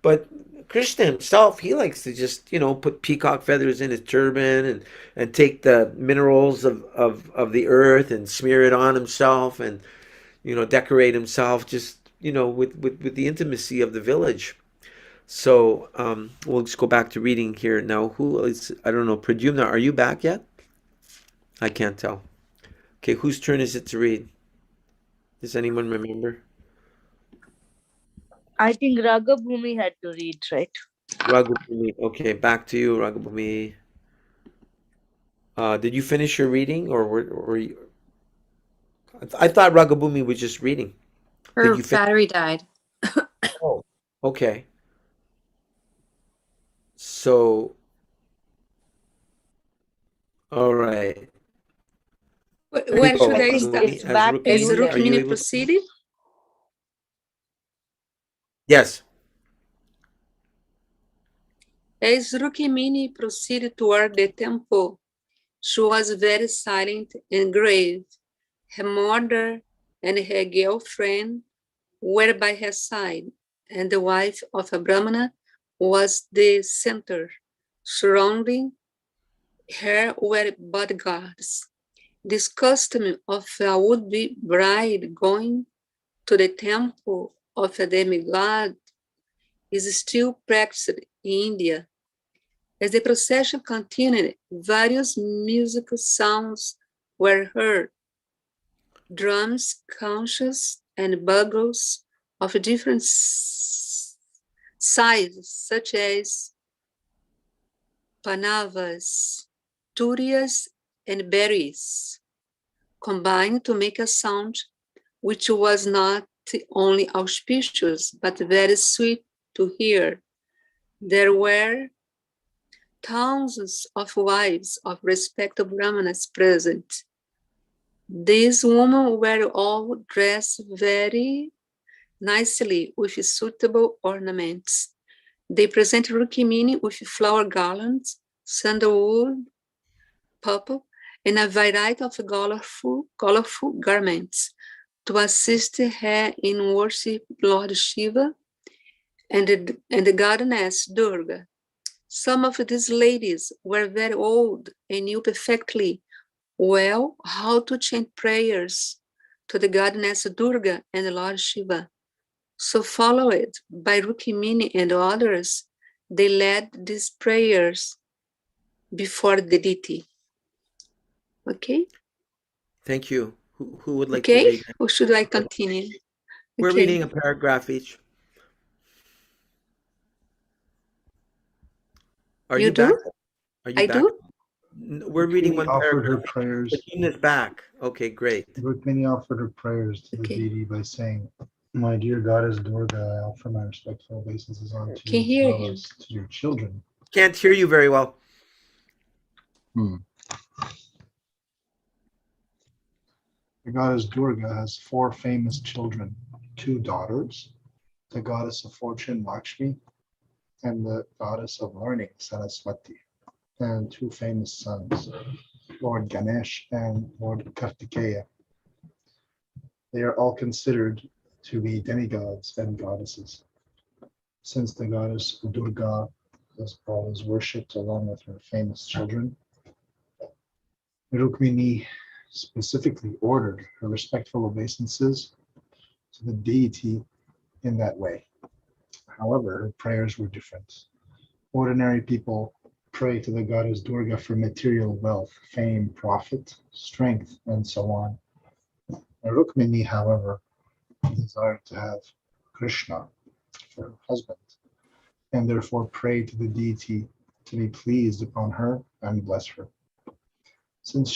But Krishna himself, he likes to just put peacock feathers in his turban, and take the minerals of the earth and smear it on himself, and decorate himself, just with the intimacy of the village. So we'll just go back to reading here now. Who is, I don't know, Pradyumna, are you back yet? I can't tell. Okay, whose turn is it to read? Does anyone remember? I think Raghabhumi had to read, right? Raghubhumi. Okay, back to you, Raghubhumi. Did you finish your reading, or were you? I thought Raghubhumi was just reading. Her Did you finish? battery died. Oh, okay. So, all right. Where should I start? It's back to Is you, Dev. Rukmini proceeded? Yes. As Rukmini proceeded toward the temple, she was very silent and grave. Her mother and her girlfriend were by her side, and the wife of a Brahmana was the center. Surrounding her were bodyguards. This custom of a would-be bride going to the temple of a demigod is still practiced in India. As the procession continued, various musical sounds were heard. Drums, conchas, and bugles of different sizes, such as panavas, turias, and berries, combined to make a sound which was not only auspicious, but very sweet to hear. There were thousands of wives of respectable Brahmanas present. These women were all dressed very nicely with suitable ornaments. They presented Rukhmini with flower garlands, sandalwood, purple, and a variety of colorful garments to assist her in worship Lord Shiva and the goddess Durga. Some of these ladies were very old and knew perfectly well how to chant prayers to the goddess Durga and Lord Shiva. So followed by Rukmini and others, they led these prayers before the deity. Okay? Thank you. Who would like to Okay, read? or should I continue? We're Okay. reading a paragraph each. Are You you back? do? Are you I back? do? We're reading Rukmini one offered her paragraph. prayers. Is back. Okay, great. Rukmini offered her prayers to the Okay. deity by saying, "My dear goddess Durga, I offer my respectful obeisances unto Can you hear as well him. as to your children." Can't hear you very well. The goddess Durga has 4 famous children, 2 daughters, the goddess of fortune Lakshmi and the goddess of learning Saraswati, and 2 famous sons, Lord Ganesh and Lord Kartikeya. They are all considered to be demigods and goddesses. Since the goddess Durga was always worshipped along with her famous children, Rukmini specifically ordered her respectful obeisances to the deity in that way. However, her prayers were different. Ordinary people pray to the goddess Durga for material wealth, fame, profit, strength, and so on. Rukmini, however, desired to have Krishna for her husband, and therefore prayed to the deity to be pleased upon her and bless her. Since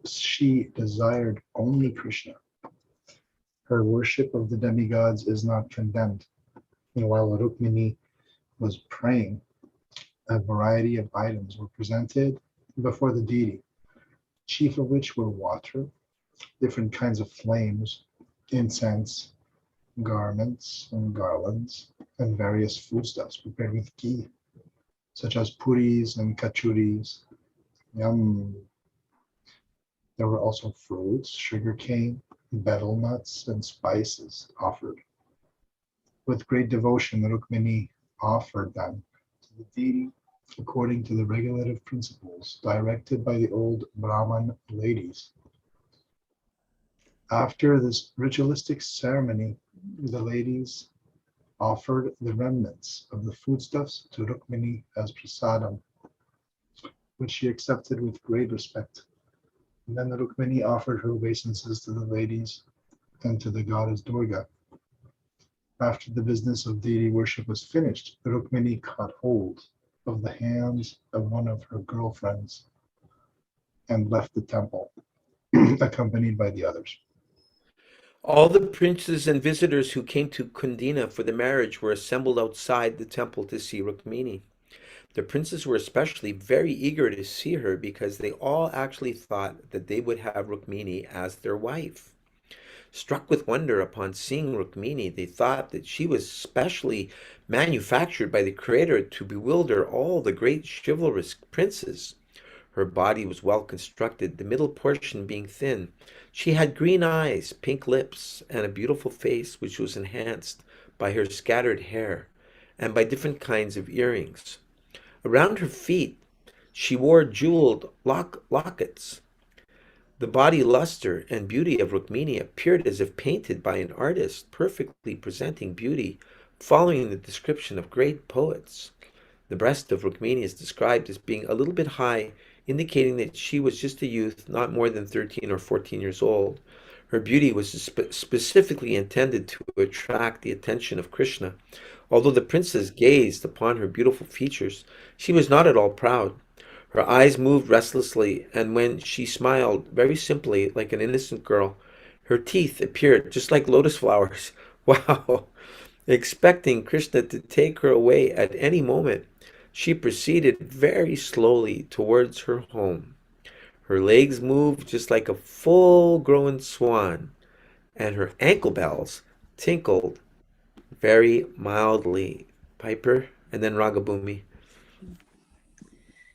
she desired only Krishna, her worship of the demigods is not condemned. And while Rukmini was praying, a variety of items were presented before the deity, chief of which were water, different kinds of flames, incense, garments and garlands, and various foodstuffs prepared with ghee, such as puris and kachuris. Yum. There were also fruits, sugarcane, betel nuts, and spices offered. With great devotion, Rukmini offered them to the deity according to the regulative principles directed by the old Brahman ladies. After this ritualistic ceremony, the ladies offered the remnants of the foodstuffs to Rukmini as prasadam, which she accepted with great respect. And then Rukmini offered her obeisances to the ladies and to the goddess Durga. After the business of deity worship was finished, Rukmini caught hold of the hands of one of her girlfriends and left the temple, accompanied by the others. All the princes and visitors who came to Kundina for the marriage were assembled outside the temple to see Rukmini. The princes were especially very eager to see her because they all actually thought that they would have Rukmini as their wife. Struck with wonder upon seeing Rukmini, they thought that she was specially manufactured by the Creator to bewilder all the great chivalrous princes. Her body was well constructed, the middle portion being thin. She had green eyes, pink lips, and a beautiful face which was enhanced by her scattered hair and by different kinds of earrings. Around her feet she wore jeweled lockets. The body luster and beauty of Rukmini appeared as if painted by an artist, perfectly presenting beauty, following the description of great poets. The breast of Rukmini is described as being a little bit high, indicating that she was just a youth, not more than 13 or 14 years old. Her beauty was specifically intended to attract the attention of Krishna. Although the princess gazed upon her beautiful features, she was not at all proud. Her eyes moved restlessly, and when she smiled very simply, like an innocent girl, her teeth appeared just like lotus flowers. Wow! Expecting Krishna to take her away at any moment, she proceeded very slowly towards her home. Her legs moved just like a full-grown swan, and her ankle bells tinkled very mildly. Piper, and then Ragabhumi.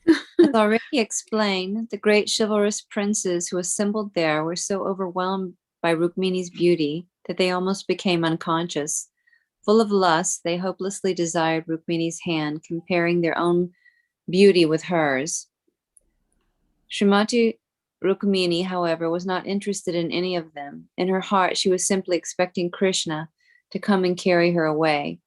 As already explained, the great chivalrous princes who assembled there were so overwhelmed by Rukmini's beauty that they almost became unconscious. Full of lust, they hopelessly desired Rukmini's hand, comparing their own beauty with hers. Srimati Rukmini, however, was not interested in any of them. In her heart, she was simply expecting Krishna to come and carry her away.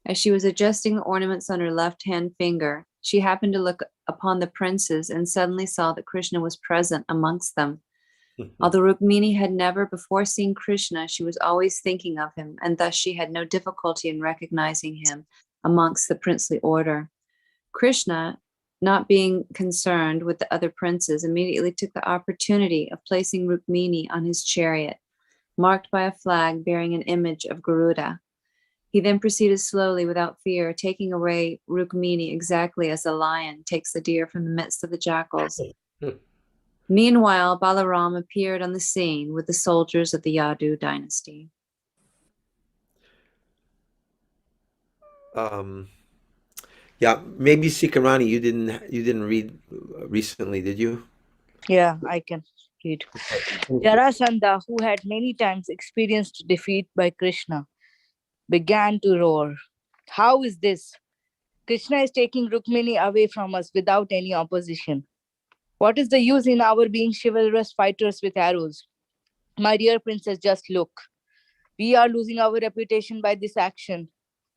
As she was adjusting the ornaments on her left-hand finger, she happened to look upon the princes and suddenly saw that Krishna was present amongst them. Although Rukmini had never before seen Krishna, she was always thinking of him, and thus she had no difficulty in recognizing him amongst the princely order. Krishna, not being concerned with the other princes, immediately took the opportunity of placing Rukmini on his chariot, marked by a flag bearing an image of Garuda. He then proceeded slowly without fear, taking away Rukmini exactly as a lion takes the deer from the midst of the jackals. Meanwhile, Balaram appeared on the scene with the soldiers of the Yadu dynasty. Yeah, maybe Sikarani, you didn't read recently, did you? Yeah, I can read. Jarasandha, who had many times experienced defeat by Krishna, began to roar. How is this? Krishna is taking Rukmini away from us without any opposition. What is the use in our being chivalrous fighters with arrows? My dear princess, just look. We are losing our reputation by this action.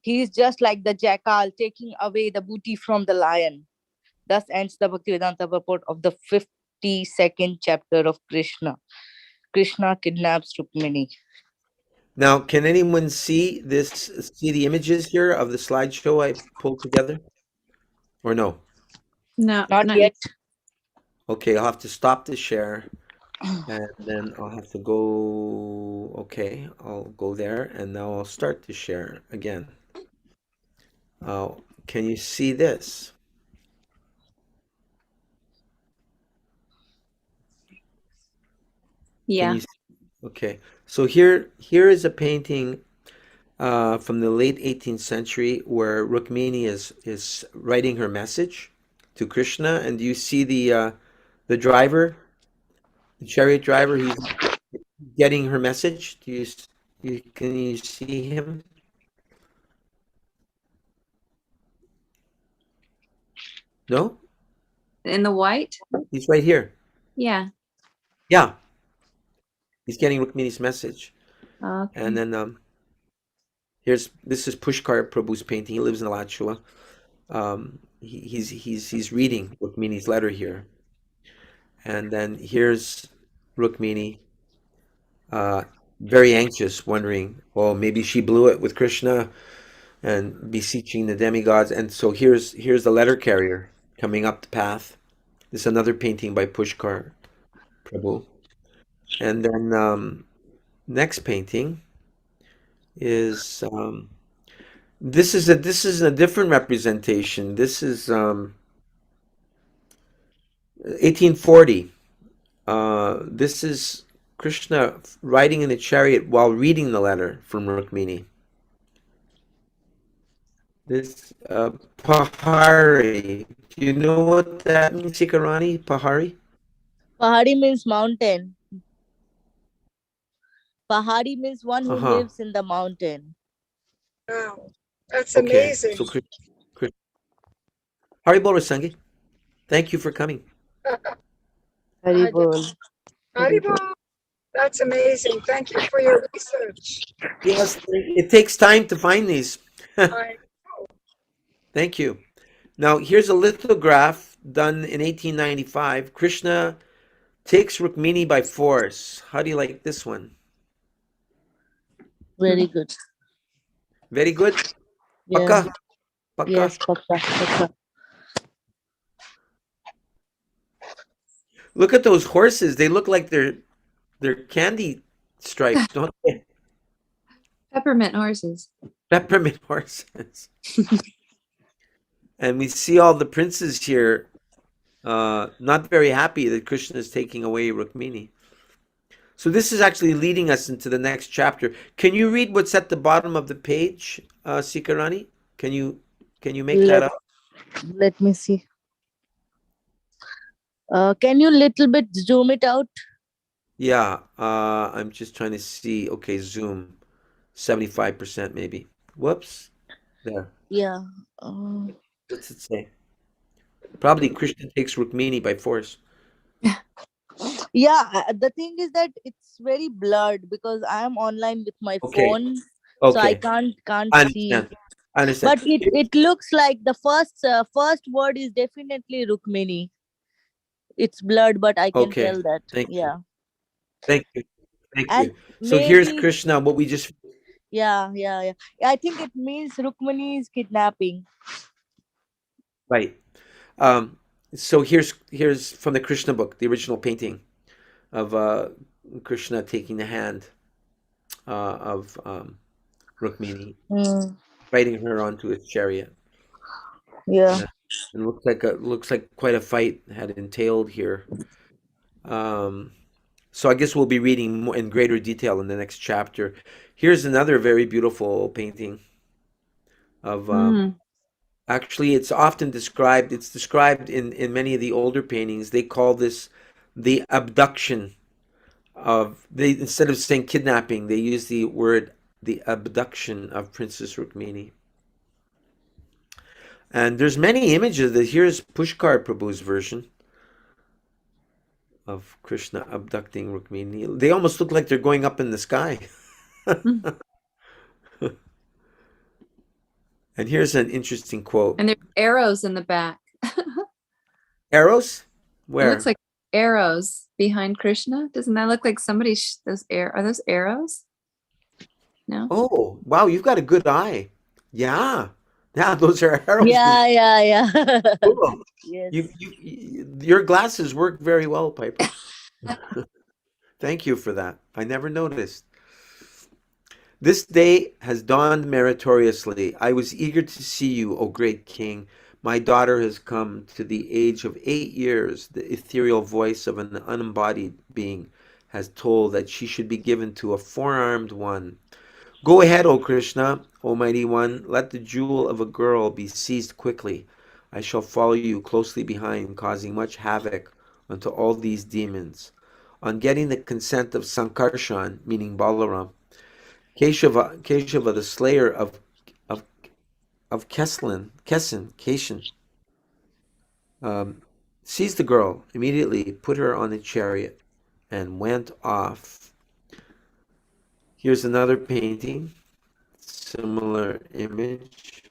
He is just like the jackal taking away the booty from the lion. Thus ends the Bhaktivedanta purport of the 52nd chapter of Krishna. Krishna kidnaps Rukmini. Now, can anyone see the images here of the slideshow I pulled together? Or no? No, Not yet. Okay, I'll have to stop the share and then I'll have to go. Okay, I'll go there and now I'll start the share again. Can you see this? Yeah. Okay, so here is a painting from the late 18th century where Rukmini is writing her message to Krishna, and do you see the driver, the chariot driver? He's getting her message. Can you see him? No, In the white? he's right here. Yeah. Yeah, he's getting Rukmini's message, Okay. and then this is Pushkar Prabhu's painting. He lives in Alachua. He's reading Rukmini's letter here, and then here's Rukmini, very anxious, wondering, well, maybe she blew it with Krishna, and beseeching the demigods. And so here's the letter carrier coming up the path. This is another painting by Pushkar Prabhu, and then next painting is. This is a different representation. This is 1840. This is Krishna riding in a chariot while reading the letter from Rukmini. This Pahari. Do you know what that means, Sikarani? Pahari? Pahari means mountain. Pahari means one who Uh-huh. lives in the mountain. Wow, that's Okay. amazing. So Hari Bol Rasangi, thank you for coming. Hari Bol. Haribol, that's amazing. Thank you for your research. Yes, it takes time to find these. I, Thank you. Now, here's a lithograph done in 1895. Krishna takes Rukmini by force. How do you like this one? Very good. Very good? Yeah. Paka? Paka? Yes, Paka. Look at those horses. They look like they're candy striped, don't they? Peppermint horses. Peppermint horses. And we see all the princes here not very happy that Krishna is taking away Rukmini. So this is actually leading us into the next chapter. Can you read what's at the bottom of the page, Sikarani? Can you make that up? Let me see. Can you little bit zoom it out? Yeah, I'm just trying to see. Okay, zoom. 75% maybe. Whoops. There. Yeah. What's it say? Probably Krishna takes Rukmini by force. Yeah, the thing is that it's very blurred because I am online with my Okay. phone, so I Okay. can't I see. understand. I understand. But it looks like the first word is definitely Rukmini. It's blurred, but I can Okay. tell that. Thank you. Yeah. Thank you. Thank And you. So here's maybe- Krishna, what we just Yeah. I think it means Rukmini is kidnapping. right. So here's from the Krishna book, the original painting of Krishna taking the hand of Rukmini, riding her onto his chariot. Yeah. It looks like quite a fight had entailed here. So I guess we'll be reading more in greater detail in the next chapter. Here's another very beautiful painting of actually it's described in many of the older paintings. They call this the abduction instead of saying kidnapping, they use the word the abduction of Princess Rukmini. And there's many images. Here's Pushkar Prabhu's version of Krishna abducting Rukmini. They almost look like they're going up in the sky. And here's an interesting quote. And there's arrows in the back. Arrows? It Where? looks like arrows behind Krishna. Doesn't that look like somebody? Are those arrows? No. Oh, wow, you've got a good eye. Yeah. Yeah, those are arrows. Yeah. Cool. Yes. Your glasses work very well, Piper. Thank you for that. I never noticed. This day has dawned meritoriously. I was eager to see you, O great king. My daughter has come to the age of 8 years. The ethereal voice of an unembodied being has told that she should be given to a four-armed one. Go ahead, O Krishna, Almighty One. Let the jewel of a girl be seized quickly. I shall follow you closely behind, causing much havoc unto all these demons. On getting the consent of Sankarshan, meaning Balaram, Keshava, the slayer of Kessin, seized the girl, immediately put her on a chariot, and went off. Here's another painting, similar image.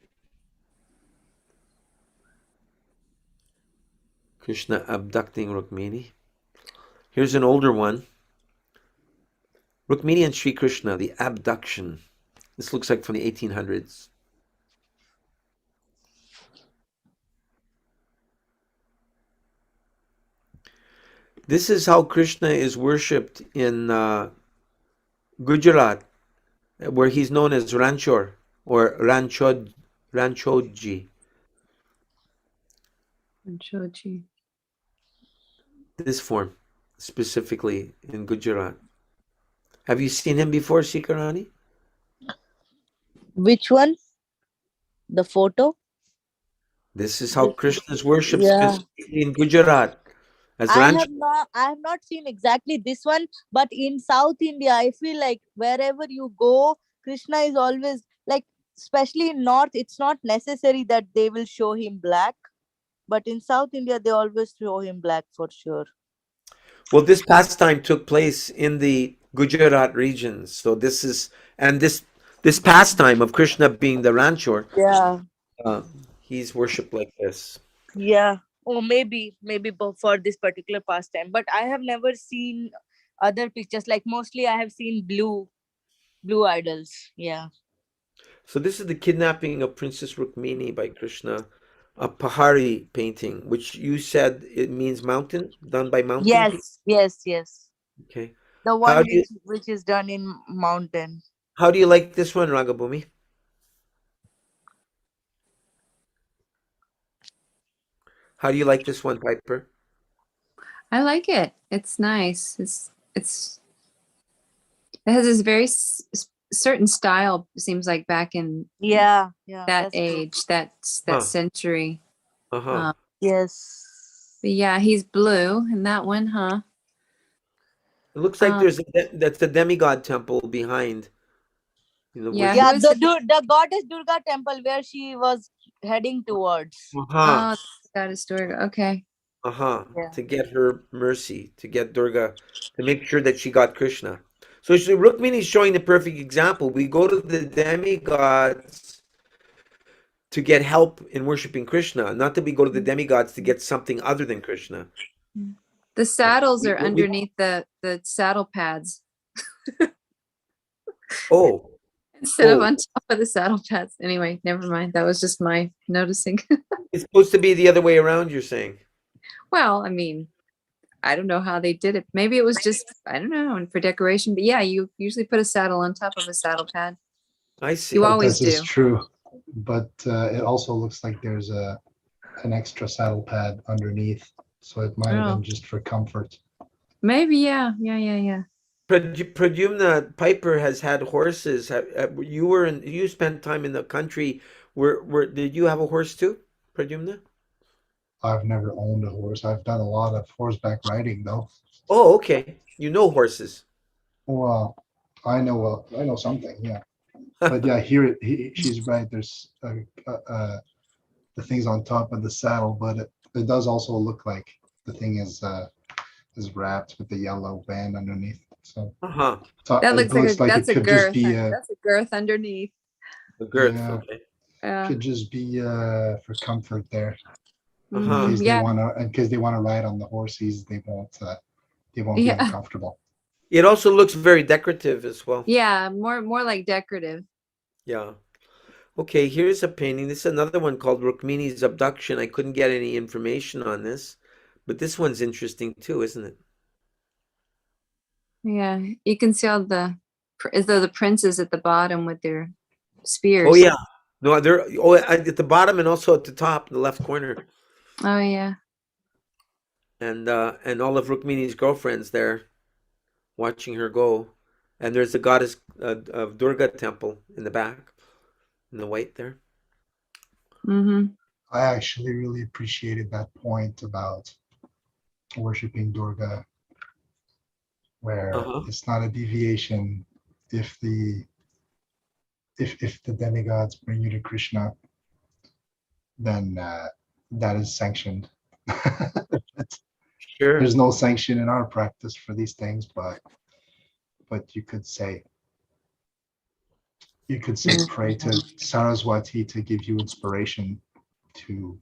Krishna abducting Rukmini. Here's an older one. Rukmini and Sri Krishna, the abduction. This looks like from the 1800s. This is how Krishna is worshipped in Gujarat, where he's known as Ranchor or Ranchodji. Ranchoji. This form, specifically in Gujarat. Have you seen him before, Sikarani? Which one? The photo? This is how Krishna is worshipped Yeah. specifically in Gujarat as I Ranchor. have not seen exactly this one, but in South India, I feel like wherever you go, Krishna is always like, especially in North, it's not necessary that they will show him black, but in South India, they always show him black for sure. Well, this pastime took place in the Gujarat regions. So this is, and this pastime of Krishna being the Ranchor, Yeah. he's worshipped like this. Yeah. Or maybe for this particular pastime, but I have never seen other pictures. Like mostly I have seen blue idols. Yeah. So this is the kidnapping of Princess Rukmini by Krishna, a Pahari painting, which you said it means mountain, done by mountain people? Yes. Okay. The How one do you, which is done in mountain. how do you like this one, Ragabhumi? How do you like this one, Piper? I like it. It's nice. It has this very certain style. Seems like back in Yeah. that That's true. age, that Huh. century. Uh-huh. Yes. But yeah, he's blue in that one, huh? It looks like Um, there's that's the demigod temple behind. Yeah, Yeah, who is the goddess Durga temple where she was heading towards. Uh-huh. that is Durga. Okay. Uh-huh. Yeah. To get her mercy, to get Durga, to make sure that she got Krishna. So Rukmini is showing the perfect example. We go to the demigods to get help in worshiping Krishna, not that we go to the demigods to get something other than Krishna. The saddles are we- underneath the saddle pads Oh, instead of Oh. on top of the saddle pads. Anyway, never mind. That was just my noticing. it's supposed to be the other way around, you're saying. Well, I mean, I don't know how they did it. Maybe it was just, I don't know, and for decoration. But yeah, you usually put a saddle on top of a saddle pad. I see. You always This is do. true, but it also looks like there's an extra saddle pad underneath, so it might have Oh. been just for comfort. Maybe, yeah. Pradyumna Piper has had horses. You spent time in the country. Did you have a horse too, Pradyumna? I've never owned a horse. I've done a lot of horseback riding though. Oh, okay. You know horses. Well, I know something. Yeah. But yeah, here she's right. There's the thing's on top of the saddle, but it does also look like the thing is wrapped with the yellow band underneath. So Uh-huh. That it looks like looks like that's it a could just girth. be That's a girth underneath. The girth. yeah, Okay. Yeah. could just be for comfort there in Uh-huh. case they Yeah. want to ride on the horses. They won't be Yeah. uncomfortable. It also looks very decorative as well. Yeah. More like decorative. Yeah. Okay, here's a painting. This is another one called Rukmini's Abduction. I couldn't get any information on this, but this one's interesting too, isn't it? Yeah. You can see all as though the princes at the bottom with their spears. Oh yeah. No, they're at the bottom and also at the top, the left corner. Oh yeah. And all of Rukmini's girlfriends there watching her go. And there's the goddess of Durga temple in the back, in the white there. Mm-hmm. I actually really appreciated that point about worshiping Durga, where it's not a deviation if the demigods bring you to Krishna, then that is sanctioned. Sure. There's no sanction in our practice for these things, but you could say pray to Saraswati to give you inspiration to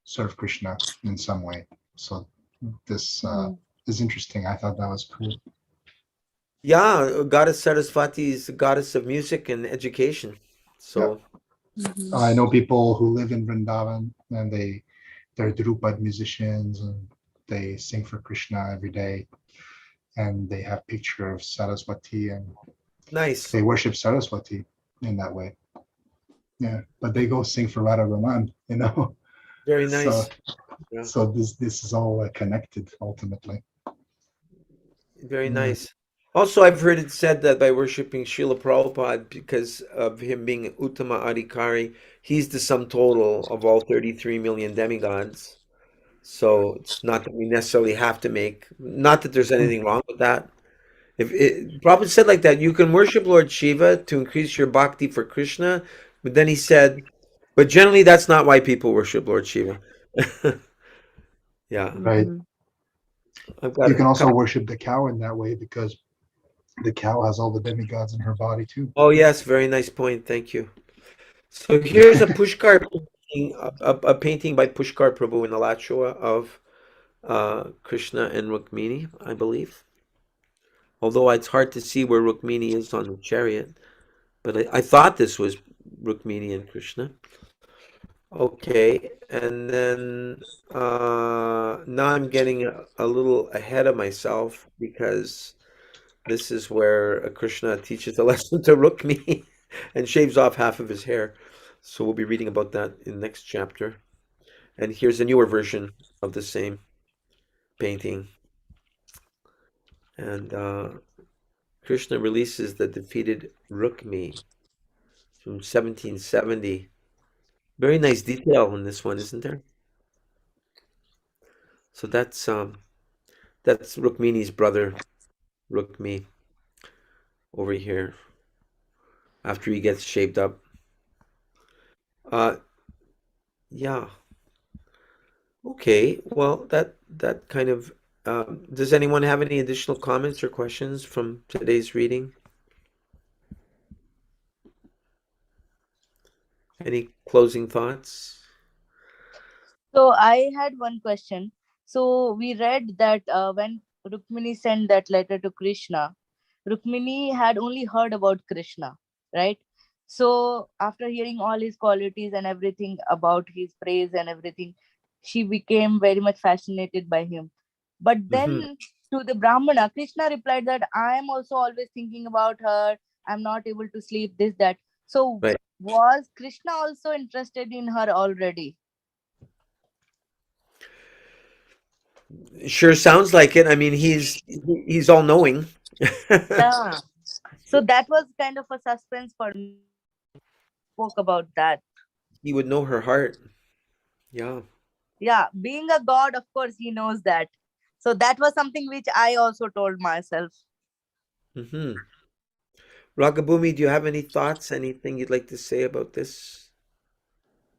serve Krishna in some way. So this is interesting. I thought that was cool. Yeah, goddess Saraswati is the goddess of music and education. So I know people who live in Vrindavan and they're Drupad musicians and they sing for Krishna every day, and they have picture of Saraswati and nice. They worship Saraswati in that way. Yeah, but they go sing for Radha Raman, you know. Very nice. So this is all connected ultimately. Very nice. Also, I've heard it said that by worshiping Srila Prabhupada, because of him being Uttama Adhikari, he's the sum total of all 33 million demigods. So it's not that we necessarily have to not that there's anything wrong with that. If Prabhupada said like that, you can worship Lord Shiva to increase your bhakti for Krishna, but then he said, but generally that's not why people worship Lord Shiva. Yeah. Right. You can also worship the cow in that way because the cow has all the demigods in her body too. Oh yes, very nice point. Thank you. So here's a Pushkar painting, a painting by Pushkar Prabhu in the Lachua of Krishna and Rukmini, I believe. Although it's hard to see where Rukmini is on the chariot, but I thought this was Rukmini and Krishna. Okay, and then now I'm getting a little ahead of myself because this is where Krishna teaches a lesson to Rukmini and shaves off half of his hair. So we'll be reading about that in the next chapter. And here's a newer version of the same painting. And Krishna releases the defeated Rukmini from 1770. Very nice detail in this one, isn't there? So that's Rukmini's brother, Rukmi, over here, after he gets shaved up. Yeah. Okay, well, that kind of, does anyone have any additional comments or questions from today's reading? Any closing thoughts? So I had one question. So we read that when Rukmini sent that letter to Krishna, Rukmini had only heard about Krishna, right? So after hearing all his qualities and everything about his praise and everything, she became very much fascinated by him. But then to the Brahmana, Krishna replied that I am also always thinking about her. I'm not able to sleep, this, that. So was Krishna also interested in her already? Sure sounds like it. I mean, he's all knowing. Yeah. So that was kind of a suspense for me. Spoke about that. He would know her heart. Yeah. Yeah, being a god, of course, he knows that. So that was something which I also told myself. Ragabhumi, do you have any thoughts, anything you'd like to say about this?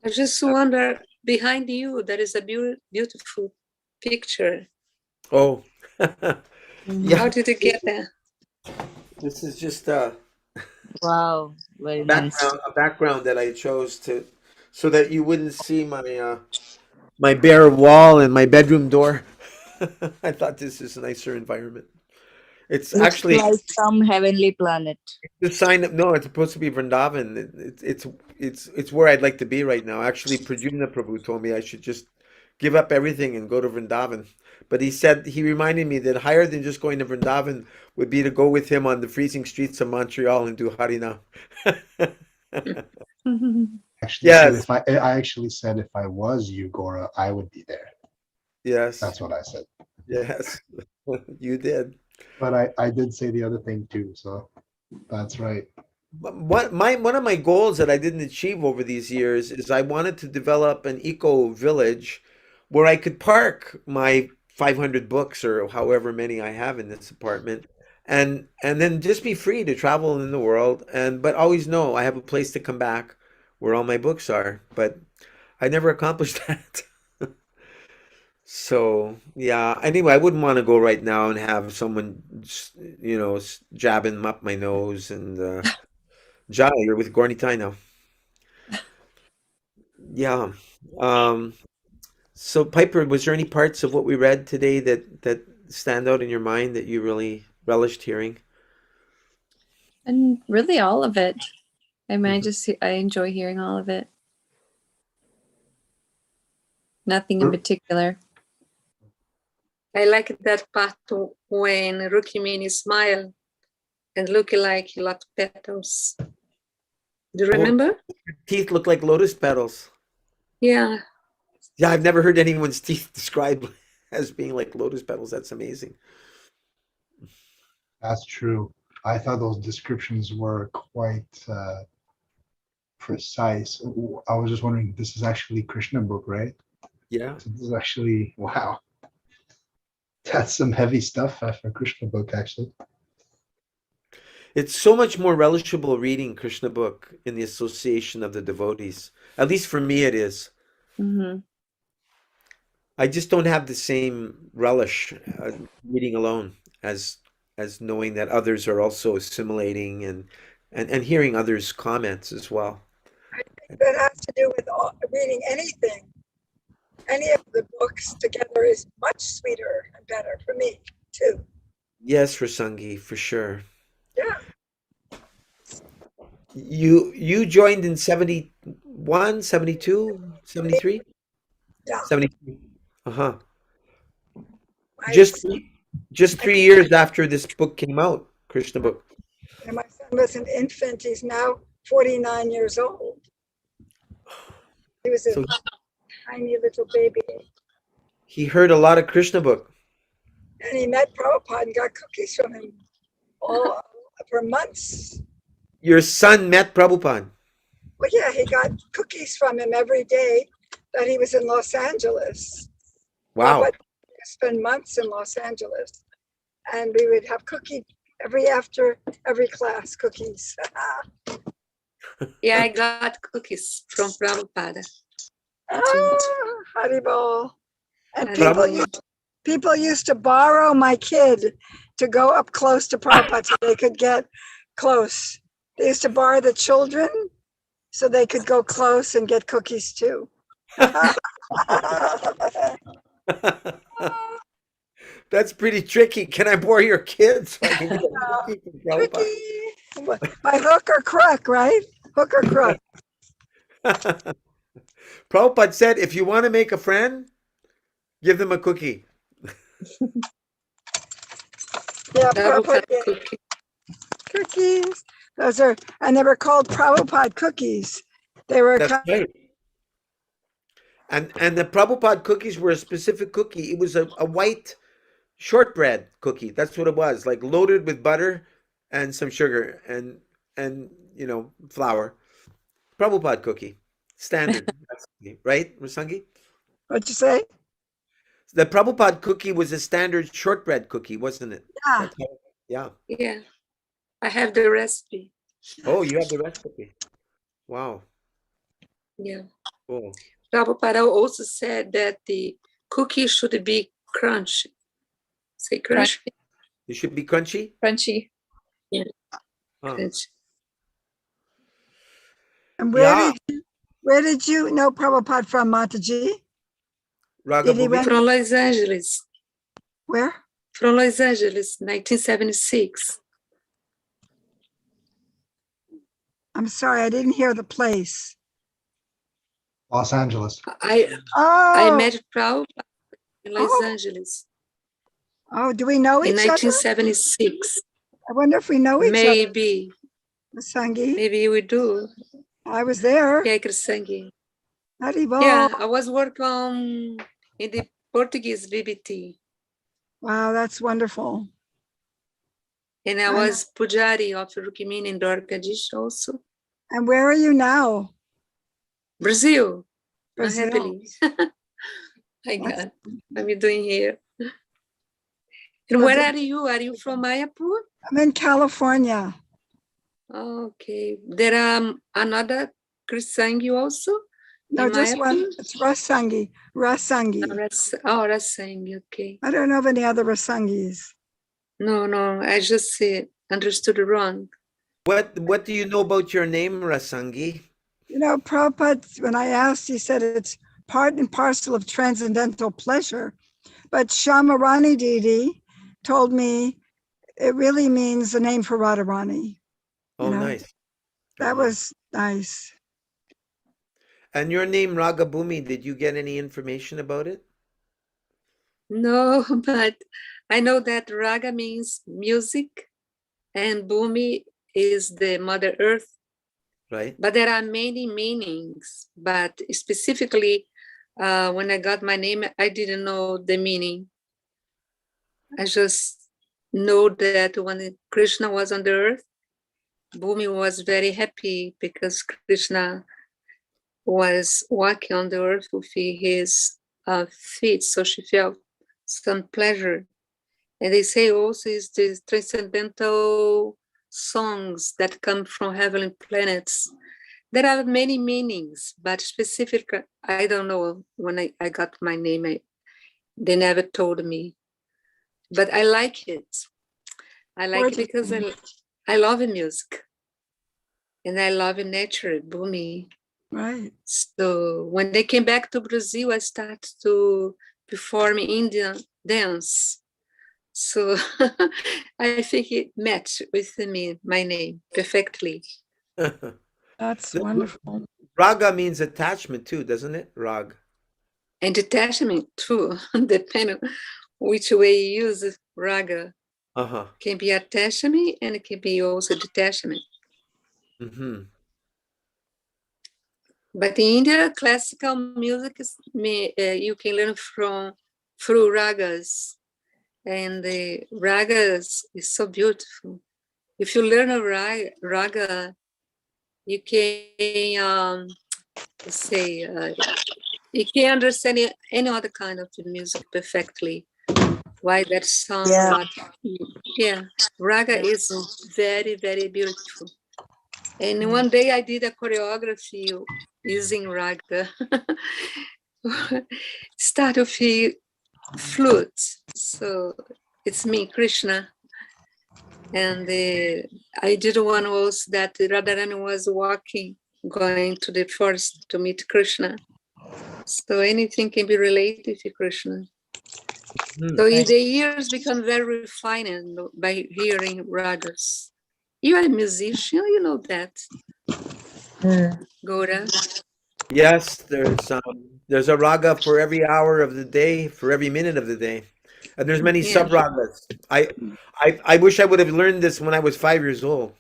I just wonder, behind you, there is a beautiful picture. Oh, Mhm. yeah, How did you get that? this is just a Wow, very nice. background that I chose to so that you wouldn't see my bare wall and my bedroom door. I thought this is a nicer environment. It's Looks actually like some heavenly planet. the sign. No, it's supposed to be Vrindavan. It's where I'd like to be right now. Actually, Pradyumna Prabhu told me I should just give up everything and go to Vrindavan. But he reminded me that higher than just going to Vrindavan would be to go with him on the freezing streets of Montreal and do Harina. Actually said Yes, I actually said if I was you, Gora, I would be there. yes, That's what I said. yes. You did. But I did say the other thing too, so that's right. One of my goals that I didn't achieve over these years is I wanted to develop an eco village where I could park my 500 books or however many I have in this apartment and then just be free to travel in the world and but always know I have a place to come back where all my books are. But I never accomplished that. So, yeah, anyway, I wouldn't want to go right now and have someone, jabbing up my nose and Jai, you're with Gorny Tai now. Yeah. Um, so Piper, was there any parts of what we read today that stand out in your mind that you really relished hearing? And really all of it. I mean, Mhm. I enjoy hearing all of it. Nothing in particular. I like that part when Rukhmeeni smile and look like he lots petals. Do you Oh, remember? teeth look like lotus petals. Yeah. Yeah, I've never heard anyone's teeth described as being like lotus petals. That's amazing. That's true. I thought those descriptions were quite precise. I was just wondering, this is actually Krishna book, right? Yeah. So this is actually, wow, that's some heavy stuff for Krishna book, actually. It's so much more relishable reading Krishna book in the association of the devotees. At least for me, it is. Hmm. I just don't have the same relish reading alone as knowing that others are also assimilating and hearing others' comments as well. That has to do with reading anything. Any of the books together is much sweeter and better for me, too. Yes, Rasangi, for sure. Yeah. You joined in 71, 72, 73? Yeah. 73. Uh-huh. I, Just 3 years after this book came out, Krishna book. and my son was an infant. He's now 49 years old. He was a So tiny little baby. he heard a lot of Krishna book. And he met Prabhupada and got cookies from him all for months. Your son met Prabhupada. Well, yeah, he got cookies from him every day that he was in Los Angeles. Wow. Prabhupada spent months in Los Angeles. And we would have cookie after every class, cookies. Yeah, I got cookies from Prabhupada. Haribol. And Haribol. people used to borrow my kid to go up close to Prabhupada so they could get close. They used to borrow the children so they could go close and get cookies too. That's pretty tricky. Can I borrow your kids? So I can get a cookie from Prabhupada? By hook or crook, right? Hook or crook. Prabhupada said, if you want to make a friend, give them a cookie. Yeah, Prabhupada Prabhupada cookie. cookies. Those are, and they were called Prabhupada cookies. They were That's right. And the Prabhupada cookies were a specific cookie. It was a white shortbread cookie. That's what it was, like loaded with butter and some sugar and flour. Prabhupada cookie, standard, recipe, right, Rasangi? What'd you say? The Prabhupada cookie was a standard shortbread cookie, wasn't it? Yeah. That's how- yeah. Yeah. I have the recipe. Oh, you have the recipe. Wow. Yeah. Cool. Prabhupada also said that the cookie should be crunchy. Say crunchy. You should be crunchy. Crunchy. Huh. Crunchy. And Yeah. where did you know Prabhupada from, Mataji? Did he Ragabumi. went From Los Angeles. where? From Los Angeles, 1976. I'm sorry, I didn't hear the place. Los Angeles. I Oh, met Prabhupada in Los Oh. Angeles oh, do we know in each other? 1976. I wonder if we know each Maybe. other, Sangi. Maybe we do. I was there. Yeah, Krisangi. Haribo. Yeah, I was working in the Portuguese BBT. Wow, that's wonderful. And I I was Pujari of Rukhmeeni and Dorkadish also. And where are you now? Brazil. Brazil. Happily. My That's- God, what are you doing here? And So where did- are you? Are you from Mayapur? I'm in California. Okay. There are another Krisangi also? No, in just one. Mayapur? It's Rasangi. Rasangi. Rasangi, okay. I don't know of any other Rasangis. No, I just understood wrong. What do you know about your name, Rasangi? You know, Prabhupada, when I asked, he said it's part and parcel of transcendental pleasure. But Shamarani Didi told me it really means the name for Radharani. Oh, know, nice. That was nice. And your name, Ragabumi, did you get any information about it? No, but I know that raga means music and Bhumi is the Mother Earth. Right. But there are many meanings. But specifically, when I got my name, I didn't know the meaning. I just know that when Krishna was on the earth, Bhumi was very happy because Krishna was walking on the earth with his feet, so she felt some pleasure. And they say also is the transcendental songs that come from heavenly planets. There are many meanings, but specific, I don't know. When I got my name, they never told me. But I like it. I like it because I love music. And I love nature, Bhumi. Right. So when they came back to Brazil, I started to perform Indian dance. So I think it matched with me, my name, perfectly. That's wonderful. Raga means attachment too, doesn't it? Rag. And detachment too, depending on which way you use raga. Uh-huh. Can be attachment and it can be also detachment. Mm-hmm. But in India, classical music is you can learn through ragas. And the ragas is so beautiful. If you learn a raga, you can you can understand any other kind of music perfectly. Why that song? Raga is very, very beautiful. And one day I did a choreography using raga. Start with flute. So it's me, Krishna. And I did one also that Radharani was walking, going to the forest to meet Krishna. So anything can be related to Krishna. So the ears become very refined by hearing ragas. You are a musician, you know that. Gora. Yes, there's a raga for every hour of the day, for every minute of the day. And there's many sub-ragas. I wish I would have learned this when I was 5 years old.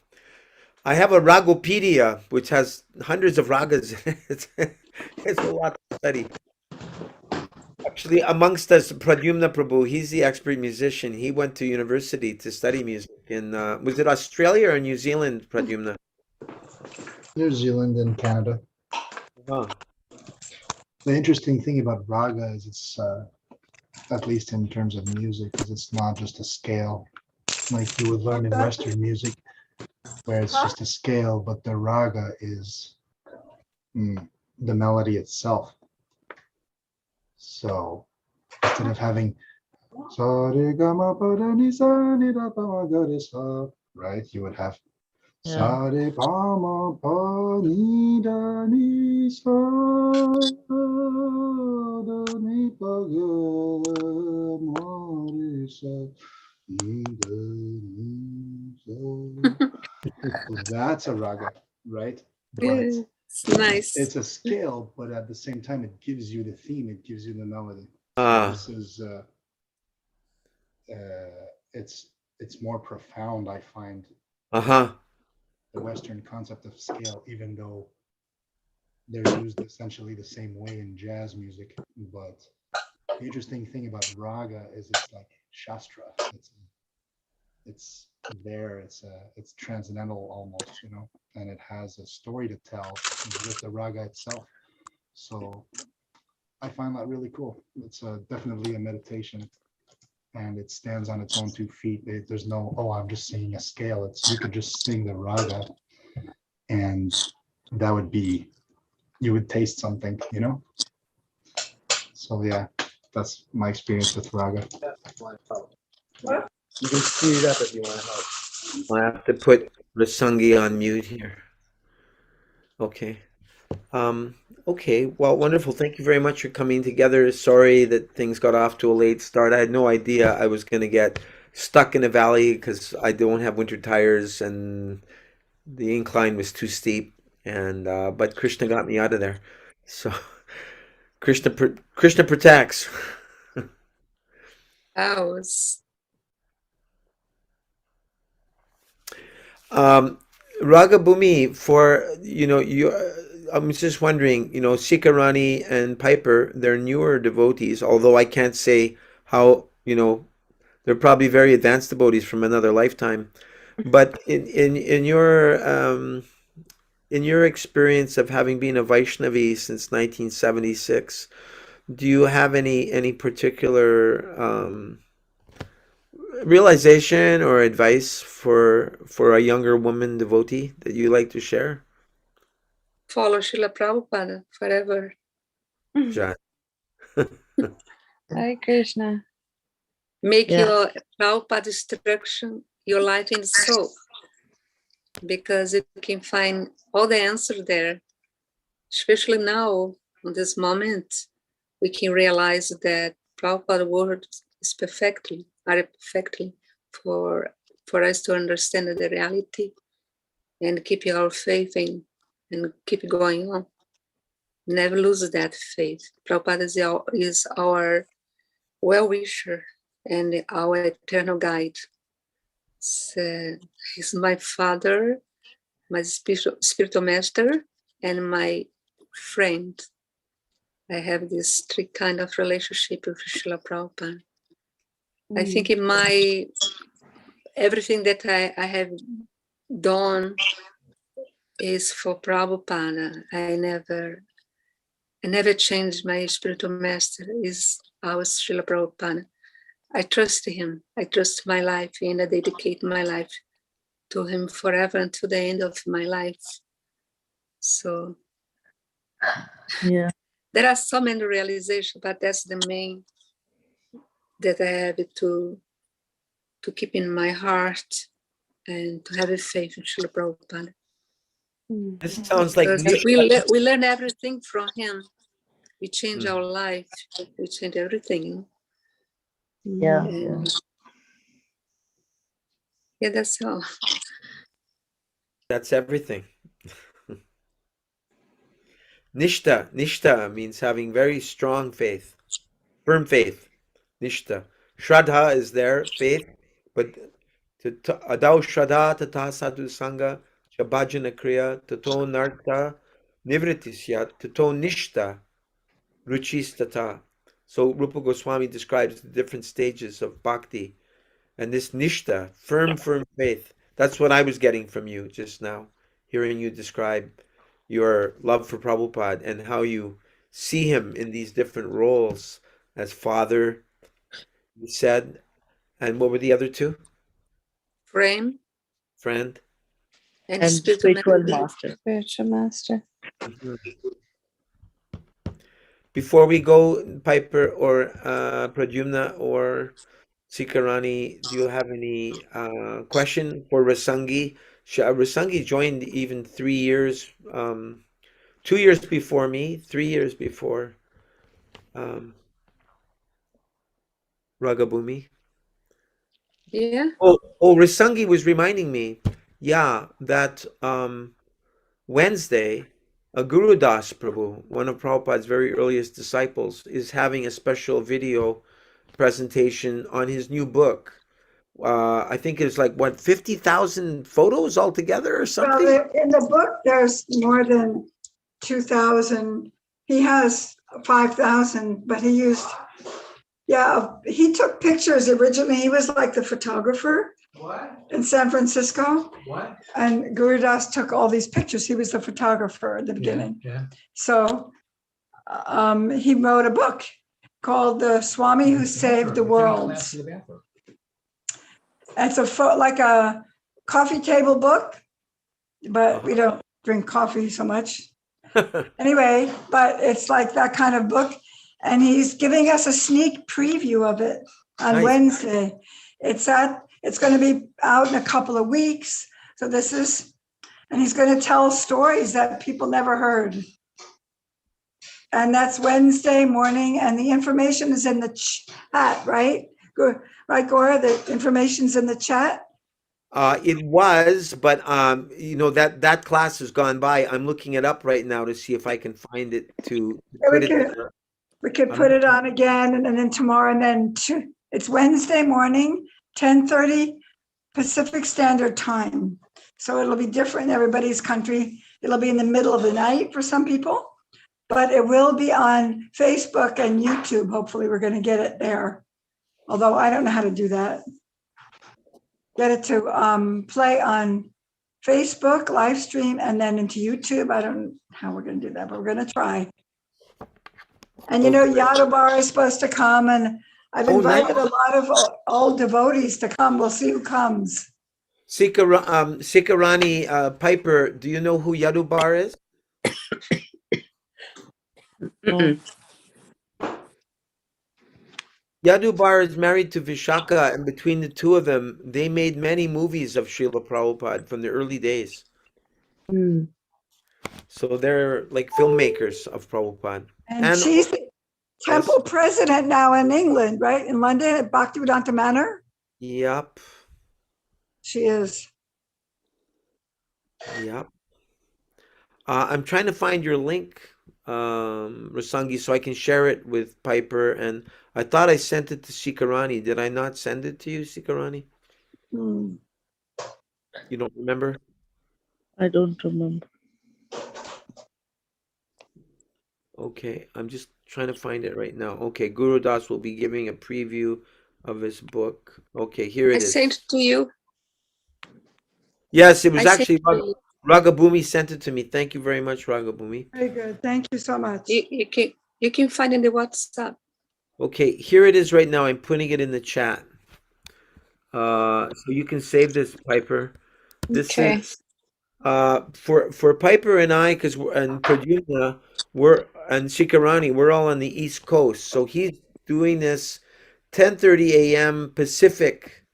I have a Ragopedia, which has hundreds of ragas. It's a lot to study. Actually, amongst us, Pradyumna Prabhu, he's the expert musician. He went to university to study music in, was it Australia or New Zealand, Pradyumna? New Zealand and Canada. Huh. The interesting thing about raga is it's, at least in terms of music, is it's not just a scale like you would learn in Western music. where it's just a scale, but the raga is the melody itself. So instead of having right, you would have Yeah. That's a raga, right? But Yeah, it's nice. it's a scale, but at the same time, it gives you the theme, it gives you the melody. Ah, This is it's more profound, I find, uh-huh. the Western concept of scale, even though they're used essentially the same way in jazz music. But the interesting thing about raga is it's like shastra. It's there. It's transcendental almost, you know, and it has a story to tell with the raga itself. So I find that really cool. It's definitely a meditation, and it stands on its own 2 feet. There's no, oh, I'm just singing a scale. It's, you could just sing the raga, and that would be, you would taste something, you know. So yeah, that's my experience with raga. You can speed it up if you want to help. I have to put Rasangi on mute here. Okay. Um, okay. Well, wonderful. Thank you very much for coming together. Sorry that things got off to a late start. I had no idea I was going to get stuck in a valley because I don't have winter tires and the incline was too steep. And but Krishna got me out of there. So Krishna protects. Hours. Raga Bhumi, for you, I'm just wondering, Sikarani and Piper, they're newer devotees, although I can't say how, they're probably very advanced devotees from another lifetime. But in your experience of having been a Vaishnavi since 1976, do you have any particular realization or advice for a younger woman devotee that you like to share? Follow Srila Prabhupada forever. John. Hare Krishna. Make Yeah. your Prabhupada instruction your life in soul, because you can find all the answer there. Especially now, in this moment, we can realize that Prabhupada words is are perfectly for us to understand the reality and keep our faith in and keep going on. Never lose that faith. Prabhupada is our well-wisher and our eternal guide. So he's my father, my spiritual master, and my friend. I have this 3 kind of relationship with Srila Prabhupada. I think in everything that I have done is for Prabhupada. I never changed my spiritual master. Is our Srila Prabhupada. I trust him. I trust my life, and I dedicate my life to him forever until the end of my life. So Yeah. there are so many realizations, but that's the main that I have to keep in my heart and to have a faith in Srila Prabhupada. This sounds like Because we learn everything from him. We change our life. We change everything. Yeah. And yeah, that's all. That's everything. Nishta means having very strong faith, firm faith. Nishta. Shraddha is there, faith, but adau shraddha tata sadhu sangha shabhajana kriya tato nartha nivritisya tato nishta ruchistata. So Rupa Goswami describes the different stages of bhakti, and this nishta, firm faith. That's what I was getting from you just now, hearing you describe your love for Prabhupada and how you see him in these different roles as father, you said, and what were the other 2? Friend. Friend. And and spiritual master. master. Spiritual master. Before we go, Piper or Pradyumna or Sikarani, do you have any question for Rasangi? Rasangi joined even 3 years, 2 years before me, 3 years before um, Ragabhumi. Yeah. Oh, Rasangi was reminding me, yeah, that Wednesday, Guru Das Prabhu, one of Prabhupada's very earliest disciples, is having a special video presentation on his new book. I think it's like, what, 50,000 photos altogether or Well, something? in the book, there's more than 2,000. He has 5,000, but he used, he took pictures originally. He was like the photographer in San Francisco. And Guru Das took all these pictures. He was the photographer at the beginning. So he wrote a book called The Swami Who Saved the World. It's like a coffee table book, but we don't drink coffee so much. Anyway, but it's like that kind of book. And he's giving us a sneak preview of it on Wednesday. It's going to be out in a couple of weeks. So and he's going to tell stories that people never heard. And that's Wednesday morning. And the information is in the chat, right? Right, Gora? The information's in the chat? It was, but that class has gone by. I'm looking it up right now to see if I can find it to put it there. We could put it on again, and then tomorrow, and then it's Wednesday morning, 10:30 Pacific Standard Time. So it'll be different in everybody's country. It'll be in the middle of the night for some people, but it will be on Facebook and YouTube. Hopefully we're going to get it there. Although I don't know how to do that. Get it to play on Facebook, live stream, and then into YouTube. I don't know how we're going to do that, but we're going to try. And Yadobar is supposed to come, and I've invited a lot of old devotees to come. We'll see who comes. Sikarani Piper, do you know who Yadubar is? Yadubar is married to Vishaka, and between the two of them, they made many movies of Srila Prabhupada from the early days. So they're like filmmakers of Prabhupada. And she's the temple president now in England, right? In London at Bhaktivedanta Manor? Yep. She is. Yep. I'm trying to find your link, Rasangi, so I can share it with Piper. And I thought I sent it to Sikarani. Did I not send it to you, Sikarani? You don't remember? I don't remember. Okay, I'm just trying to find it right now. Okay, Guru Das will be giving a preview of his book. Okay, here it is. I sent it to you. Yes, it was actually Ragabhumi sent it to me. Thank you very much, Ragabhumi. Very good. Thank you so much. You can find it in the WhatsApp. Okay, here it is right now. I'm putting it in the chat. So you can save this, Piper. This is for Piper and I, and Pradyumna, and Sikarani, we're all on the East Coast. So he's doing this 10:30 a.m. Pacific.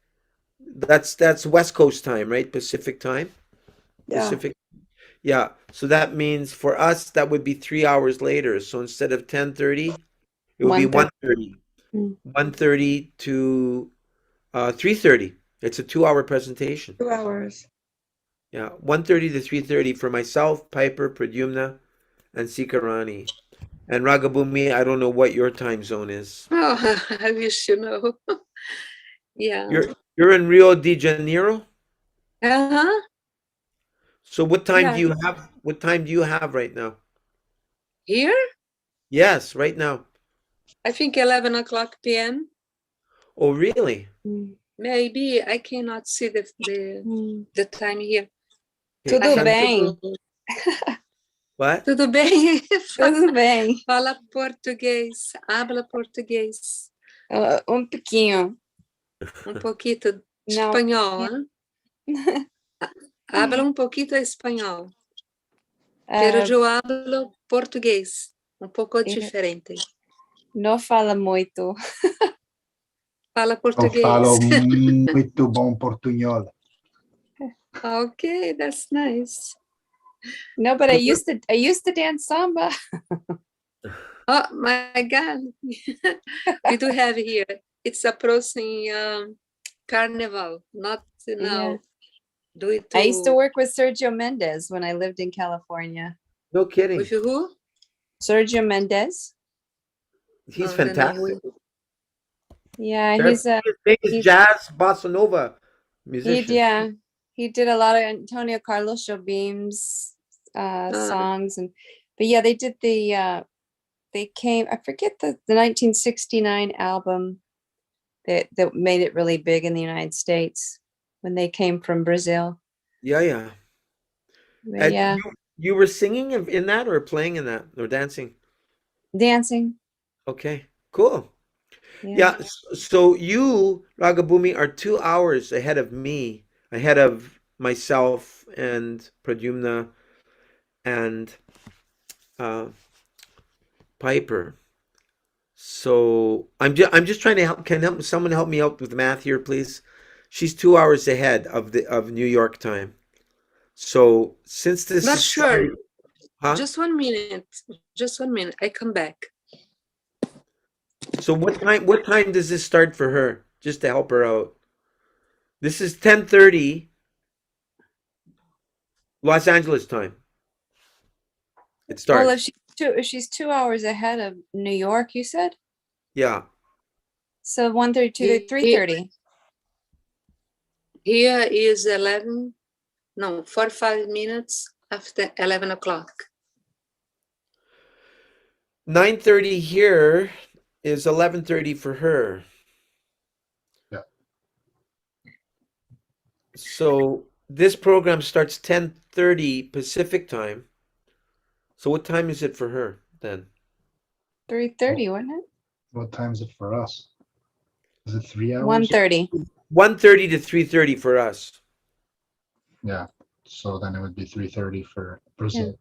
That's West Coast time, right? Pacific time. Yeah. Pacific. Yeah. So that means for us that would be 3 hours later. So instead of 10:30, it would be 1:30. 1:30 to 3:30. It's a 2-hour presentation. 2 hours. Yeah, 1:30 to 3:30 for myself, Piper, Pradyumna, and Sikarani. And Ragabhumi, I don't know what your time zone is. Oh, I wish you know. Yeah. You're in Rio de Janeiro? Uh-huh. So what time do you have? What time do you have right now? Here? Yes, right now. I think 11 o'clock p.m. Oh, really? Maybe I cannot see the time here. Tudo bem. What? Tudo bem. Tudo bem. Fala português. Habla português. Pouquinho. Poquito espanhol. Habla un poquito español, pero yo hablo portugués, un poco diferente. No fala muito. Fala Eu português. falo muito bom portunhol. Okay, that's nice. No, but I used to dance samba. Oh my God. We do have here. It's approaching Carnival, not now. Yeah. Do it I used to work with Sergio Mendes when I lived in California. No kidding. with who? Sergio Mendes. He's Oh, I don't know who fantastic. Yeah, Very he's a famous jazz bossa nova musician. he did a lot of Antonio Carlos Jobim's Ah. songs, but yeah, they did they came, I forget the 1969 album that made it really big in the United States when they came from Brazil. Yeah. But And yeah, you were singing in that or playing in that or dancing? dancing. Okay, cool. Yeah. Yeah, so you, Ragabhumi, are 2 hours ahead of me, ahead of myself and Pradyumna and Piper. So I'm just trying to help. Can someone help me out with math here, please? She's 2 hours ahead of New York time. So since this Not is sure. starting- huh? Just 1 minute. Just 1 minute. I come back. So what time does this start for her? Just to help her out. This is 10:30 Los Angeles time. It starts. Well, if she's 2 hours ahead of New York, you said? Yeah. So 1:32 to 3:30. Here is 45 minutes after 11 o'clock. 9:30 here is 11:30 for her. Yeah. So this program starts 10:30 Pacific time. So what time is it for her then? 3:30, wasn't it? What time is it for us? Is it 3 hours? 1:30. 1:30 to 3:30 for us. Yeah. So then it would be 3:30 for Brazil.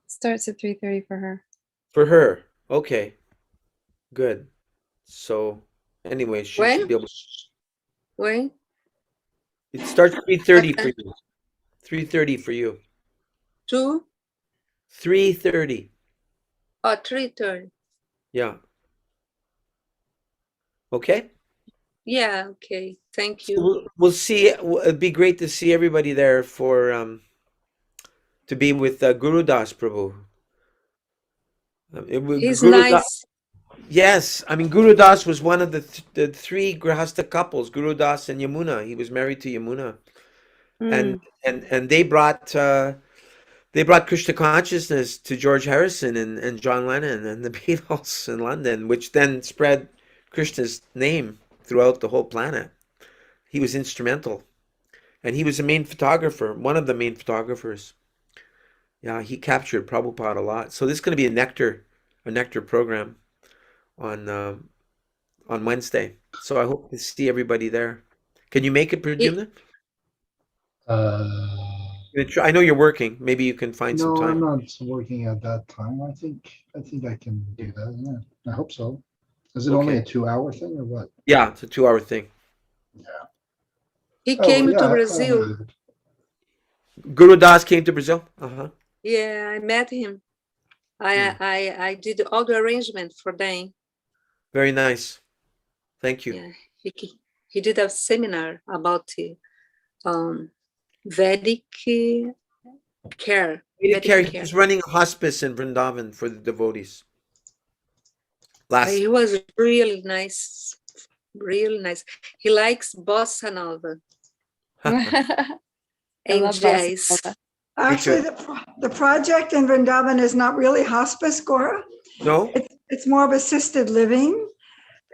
Starts at 3:30 for her. For her. Okay. Good. So anyway, she When? should be able When? It starts 3:30 for you. 3:30 for you. 2 3:30. or 3:30? Yeah. Okay. Yeah, okay. Thank So you. we'll see. It'd be great to see everybody there for to be with Guru Das Prabhu. He's Guru nice. Yes, I mean Guru Das was one of the three Grahasta couples, Guru Das and Yamuna. He was married to Yamuna, and they brought Krishna consciousness to George Harrison and John Lennon and the Beatles in London, which then spread Krishna's name throughout the whole planet. He was instrumental, and he was the main photographer, one of the main photographers. Yeah, he captured Prabhupada a lot. So this is going to be a nectar program on Wednesday. So I hope to see everybody there. Can you make it, Pradyumna? I know you're working. Maybe you can find some No, I'm time. not working at that time. I think I can do that. Yeah, I hope so. Is it only a Okay. 2-hour thing or what? Yeah, it's a 2-hour thing. Yeah. He Oh, came yeah, to I Brazil. believe it. Guru Das came to Brazil. Uh-huh. Yeah, I met him. I did all the arrangement for them. Very nice. Thank you. Yeah, he did a seminar about Vedic care. Vedic care. Vedic care. He's running a hospice in Vrindavan for the devotees. He was really nice. Really nice. He likes bossa nova I and love bossa jazz. nova. Actually, the project in Vrindavan is not really hospice, Gora. No? It's more of assisted living.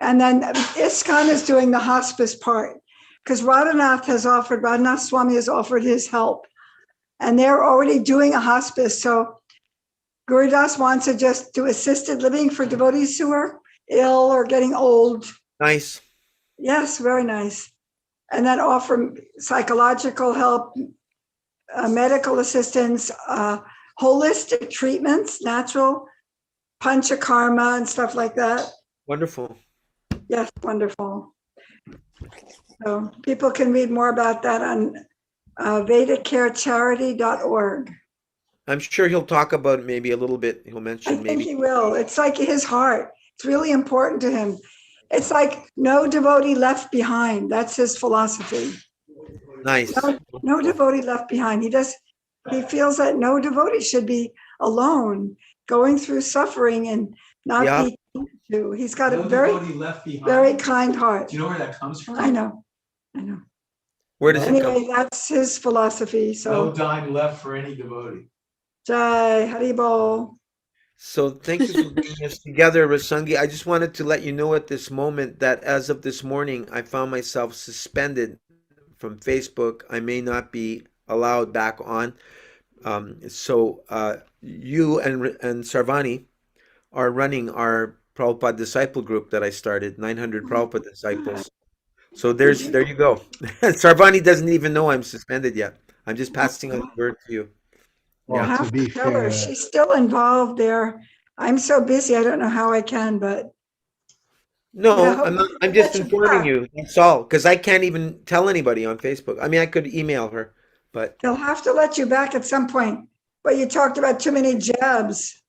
And then ISKCON is doing the hospice part because Radhanath Swami has offered his help. And they're already doing a hospice. So Guru Das wants to just do assisted living for devotees who are ill or getting old. Nice. Yes, very nice. And then offer psychological help, medical assistance, holistic treatments, natural panchakarma and stuff like that. Wonderful. Yes, wonderful. So people can read more about that on VedicareCharity.org. I'm sure he'll talk about it maybe a little bit. He'll I mention think maybe. he will. It's like his heart. It's really important to him. It's like no devotee left behind. That's his philosophy. Nice. No devotee left behind. He feels that no devotee should be alone, going through suffering and not Yeah. be to. He's got No a very, devotee left behind. very kind heart. Do you know where that comes from? I know. Where does it come? Anyway, that's his philosophy. No So dime left for any devotee. Jai Haribol. So thank you for bringing us together, Rasangi. I just wanted to let you know at this moment that as of this morning, I found myself suspended from Facebook. I may not be allowed back on. So you and Sarvani are running our Prabhupada disciple group that I started, 900 Prabhupada disciples. So there you go. Sarvani doesn't even know I'm suspended yet. I'm just passing on the word to you. We'll Yeah. have to tell her. She's still involved there. I'm so busy. I don't know how I can, but No, Yeah, I'm not. I'm hopefully just she'll get you informing back. you. That's all. Because I can't even tell anybody on Facebook. I mean, I could email her, but they'll have to let you back at some point. But you talked about too many jabs.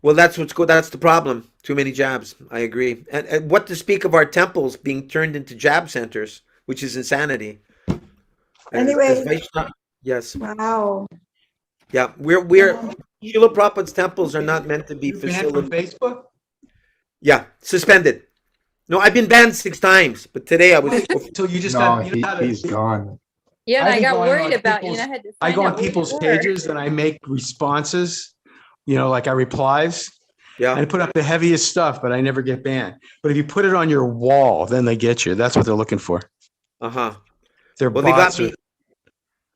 well, that's that's the problem. Too many jabs. I agree. And what to speak of our temples being turned into jab centers, which is insanity. Anyway. As Vaishnava- yes. Wow. Yeah. We're Srila Prabhupada's temples are not meant to be You're banned from facilities. Facebook? Yeah, suspended. No, I've been banned 6 times, but today I was. So you just No, got, you know how to, he's gone. Yeah, and I've I been got going worried on about you, and I people's- had to I find go on out where you people's were. pages and I make responses, you know, like I replies. Yeah. And put up the heaviest stuff, but I never get banned. But if you put it on your wall, then they get you. That's what they're looking for. Uh-huh. Their Well, they got bots me.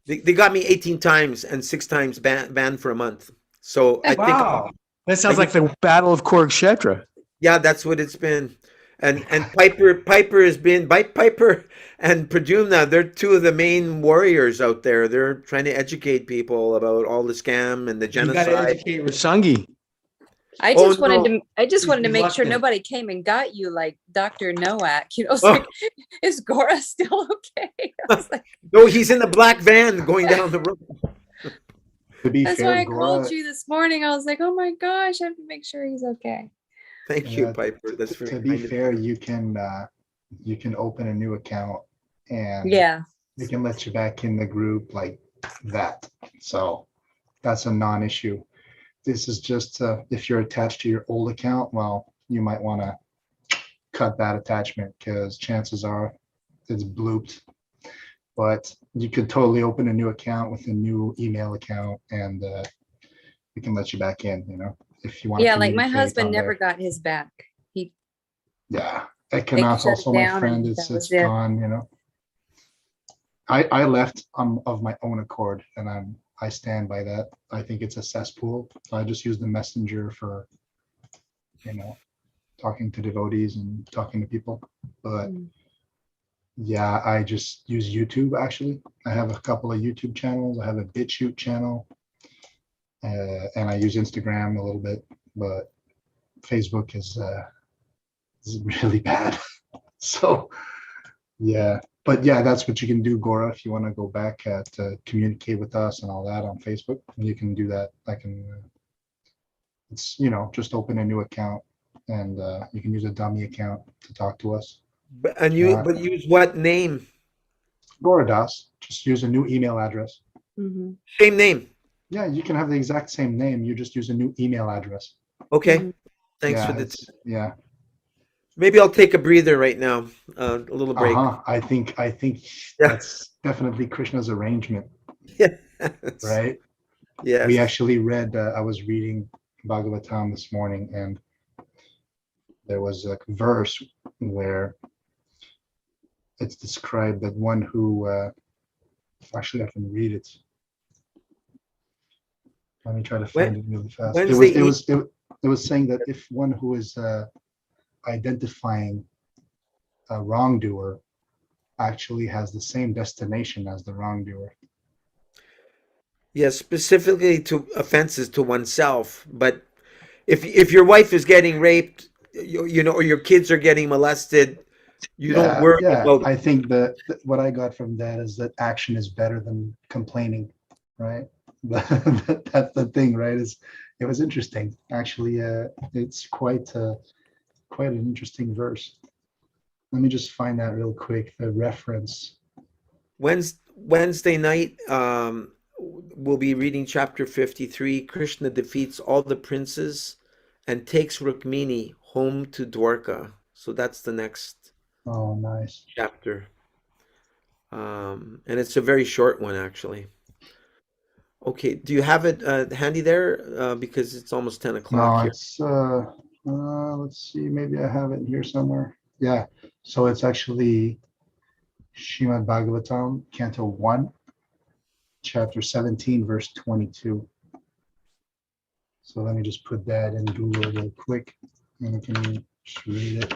They got me 18 times and 6 times banned for a month. So I think, Wow. That sounds like the Battle of Kurukshetra. yeah, that's what it's been. And Piper has been Piper and Pradyumna. They're 2 of the main warriors out there. They're trying to educate people about all the scam and the You got to genocide. educate Rasangi. I Oh, just wanted no. to. I just He's wanted to make sure reluctant. nobody came and got you, like Dr. Nowak. You know, it's Oh. like, is Gora still okay? I was like, No, he's in the black van going down the road. To be that's fair, why I Gora, called you this morning. I was like, oh my gosh, I have to make sure he's okay. Thank you, Yeah, Piper. That's very to be kind of fair, you can open a new account and Yeah. they can let you back in the group like that. So that's a non-issue. This is just if you're attached to your old account, well, you might want to cut that attachment because chances are it's blooped. But you could totally open a new account with a new email account and we can let you back in, you know, if you want. Yeah, like my husband never got his back. He Yeah, Ekanath, shut it also my down friend, and it's that was it. gone, you know. I left of my own accord and I stand by that. I think it's a cesspool. So I just use the messenger for, you know, talking to devotees and talking to people. But yeah, I just use YouTube actually. I have a couple of YouTube channels. I have a BitChute channel. And I use Instagram a little bit, but Facebook is really bad. So yeah, but yeah, that's what you can do, Gora. If you want to go back to communicate with us and all that on Facebook, you can do that. I can, it's, you know, just open a new account and you can use a dummy account to talk to us. But use what name? Gora Das, just use a new email address. Mhm. Same name. Yeah, you can have the exact same name. You just use a new email address. Okay. Thanks Yeah, for the. it's- yeah. Maybe I'll take a breather right now. A little break. I think Yeah. that's definitely Krishna's arrangement, Yes. right? Yes. We actually read, I was reading Bhagavatam this morning and there was a verse where it's described that one who, actually I can read it. Let me try to find it really fast. It was saying that if one who is identifying a wrongdoer actually has the same destination as the wrongdoer. Yes, specifically to offenses to oneself. But if your wife is getting raped, you know, or your kids are getting molested, you don't Yeah, worry yeah. about. I think that what I got from that is that action is better than complaining, right? That's the thing, right? Is it was interesting. Actually, it's quite an interesting verse. Let me just find that real quick, the reference. Wednesday night, we'll be reading chapter 53. Krishna defeats all the princes and takes Rukmini home to Dwarka. So that's the next Oh, nice. chapter. And it's a very short one, actually. Okay, do you have it handy there? Because it's almost 10 o'clock No, here. it's let's see, maybe I have it here somewhere. Yeah. So it's actually Srimad Bhagavatam, Canto 1, chapter 17, verse 22. So let me just put that in Google real quick and we can just read it.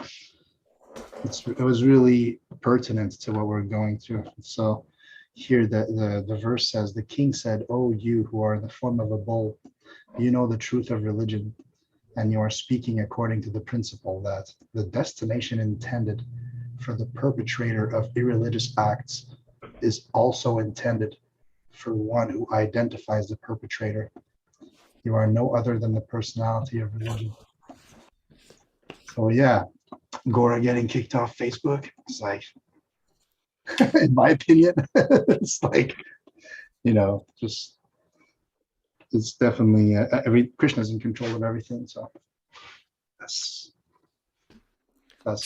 It was really pertinent to what we're going through. So here the verse says, the king said, "Oh, you who are in the form of a bull, you know the truth of religion, and you are speaking according to the principle that the destination intended for the perpetrator of irreligious acts is also intended for one who identifies the perpetrator. You are no other than the personality of religion." So yeah, Gora getting kicked off Facebook, it's like, in my opinion, it's like, just it's definitely every Krishna's in control of everything. So that's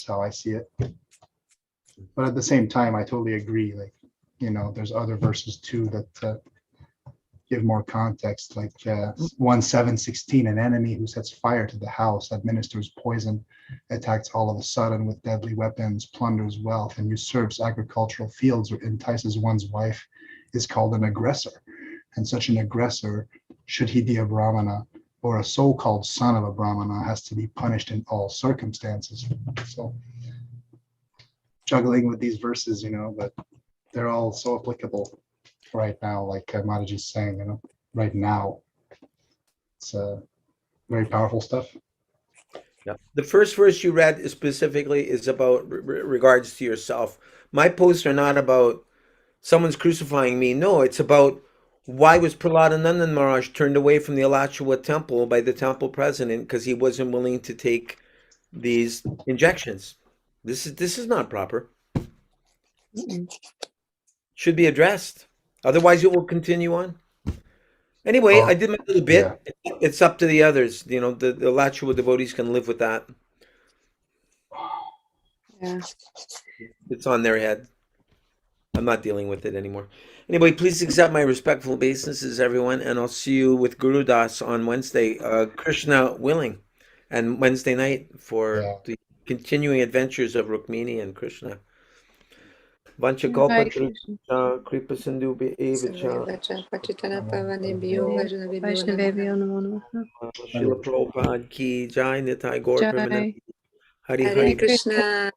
how I see it. But at the same time, I totally agree. Like, there's other verses too that give more context. Like 1:7:16, an enemy who sets fire to the house, administers poison, attacks all of a sudden with deadly weapons, plunders wealth, and usurps agricultural fields or entices one's wife is called an aggressor. And such an aggressor, should he be a Brahmana or a so-called son of a Brahmana, has to be punished in all circumstances. So juggling with these verses, but they're all so applicable right now, like Mataji's saying, right now. It's very powerful stuff. Yeah. The first verse you read specifically is about regards to yourself. My posts are not about someone's crucifying me. No, it's about why was Prahlada Nandan Maharaj turned away from the Alachua temple by the temple president because he wasn't willing to take these injections. This is not proper. Should be addressed. Otherwise, it will continue on. Anyway, I did my little bit. Yeah. It's up to the others. The Alachua devotees can live with that. Yeah. It's on their head. I'm not dealing with it anymore. Anyway, please accept my respectful obeisances, everyone, and I'll see you with Guru Das on Wednesday, Krishna willing, and Wednesday night for the continuing adventures of Rukmini and Krishna. Vanchakalpa Kripa Sindhu Evacha Vaishnavebhyo namo namaha. Srila Prabhupada Ki Jai Nitai Gaur Premanand. Hari Hare Hari. Krishna.